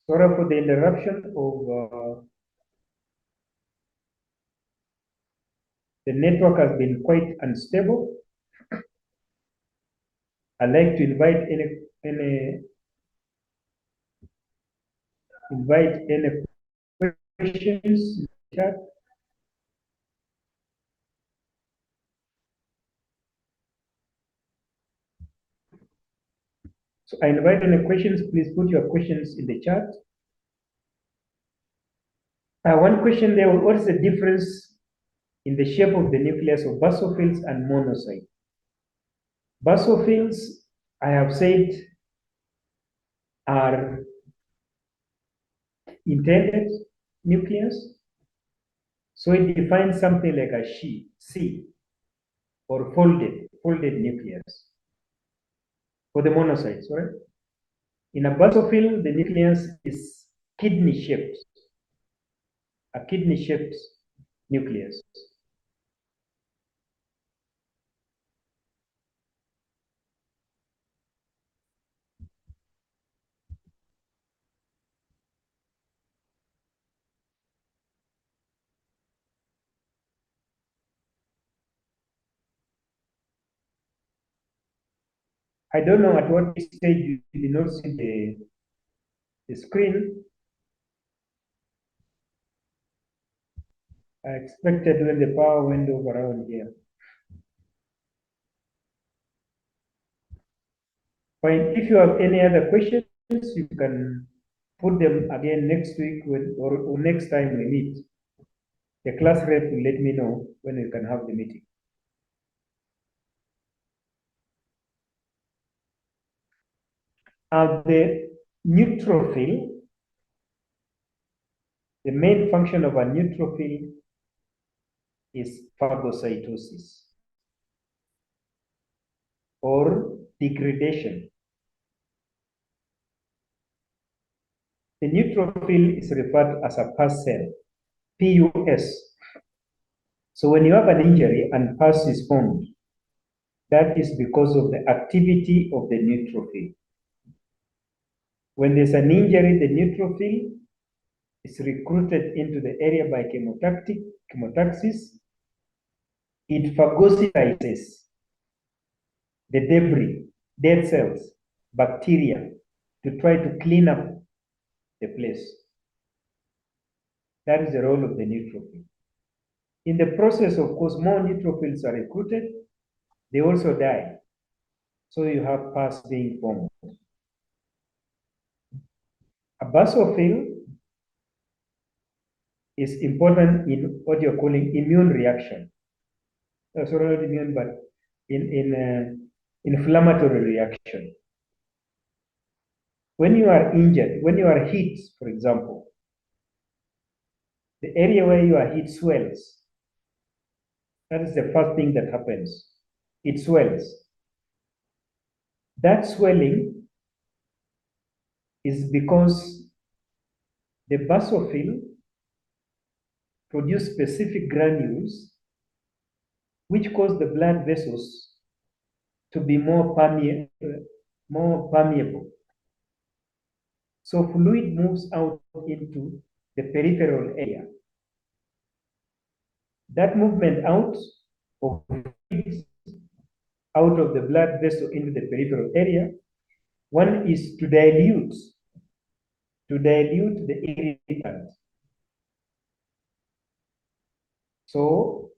A: Sorry for the interruption of the network has been quite unstable. I'd like to invite any questions in the chat. So I invite any questions, please put your questions in the chat. One question there, what is the difference in the shape of the nucleus of basophils and monocytes? Basophils, I have said, are intended nucleus. So it defines something like a C or folded nucleus for the monocytes, right? In a basophil, the nucleus is kidney-shaped, a kidney-shaped nucleus. I don't know at what stage you did not see the screen. I expected when the power went over around here. Fine. If you have any other questions, you can put them again next week or next time we meet. The class rep will let me know when we can have the meeting. The neutrophil, the main function of a neutrophil is phagocytosis or degradation. The neutrophil is referred as a pus cell, PUS. So when you have an injury and pus is formed, that is because of the activity of the neutrophil. When there's an injury, the neutrophil is recruited into the area by chemotaxis. It phagocytizes the debris, dead cells, bacteria, to try to clean up the place. That is the role of the neutrophil. In the process, of course, more neutrophils are recruited, they also die. So you have pus being formed. A basophil is important in what you're calling immune reaction. Sorry, not immune, but in inflammatory reaction. When you are injured, when you are hit, for example, the area where you are hit swells. That is the first thing that happens. It swells. That swelling is because the basophil produce specific granules which cause the blood vessels to be more permeable. So fluid moves out into the peripheral area. That movement out of the blood vessel into the peripheral area, one is to dilute the irritant. So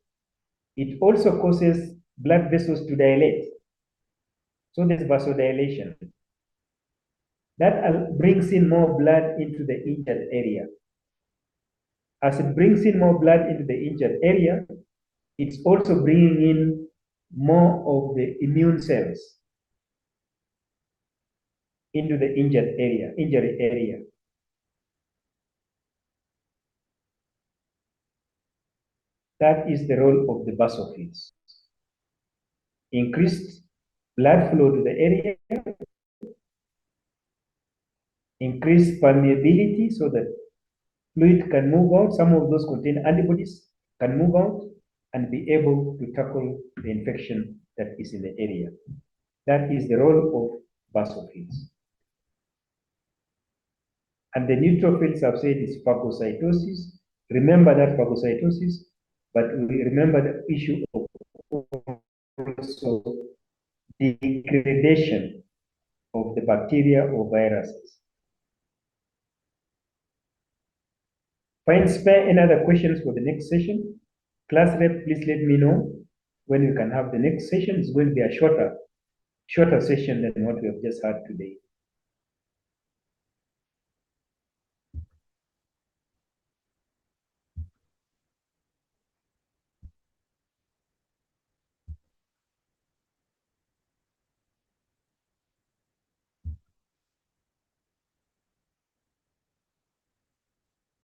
A: it also causes blood vessels to dilate. So there's vasodilation. That brings in more blood into the injured area. As it brings in more blood into the injured area, it's also bringing in more of the immune cells into the injury area. That is the role of the basophils. Increased blood flow to the area, increased permeability so that fluid can move out. Some of those contain antibodies can move out and be able to tackle the infection that is in the area. That is the role of basophils. And the neutrophils I've said is phagocytosis. Remember that phagocytosis, but we remember the issue of also degradation of the bacteria or viruses. Find spare any other questions for the next session. Class rep, please let me know when we can have the next session. It's going to be a shorter session than what we have just had today.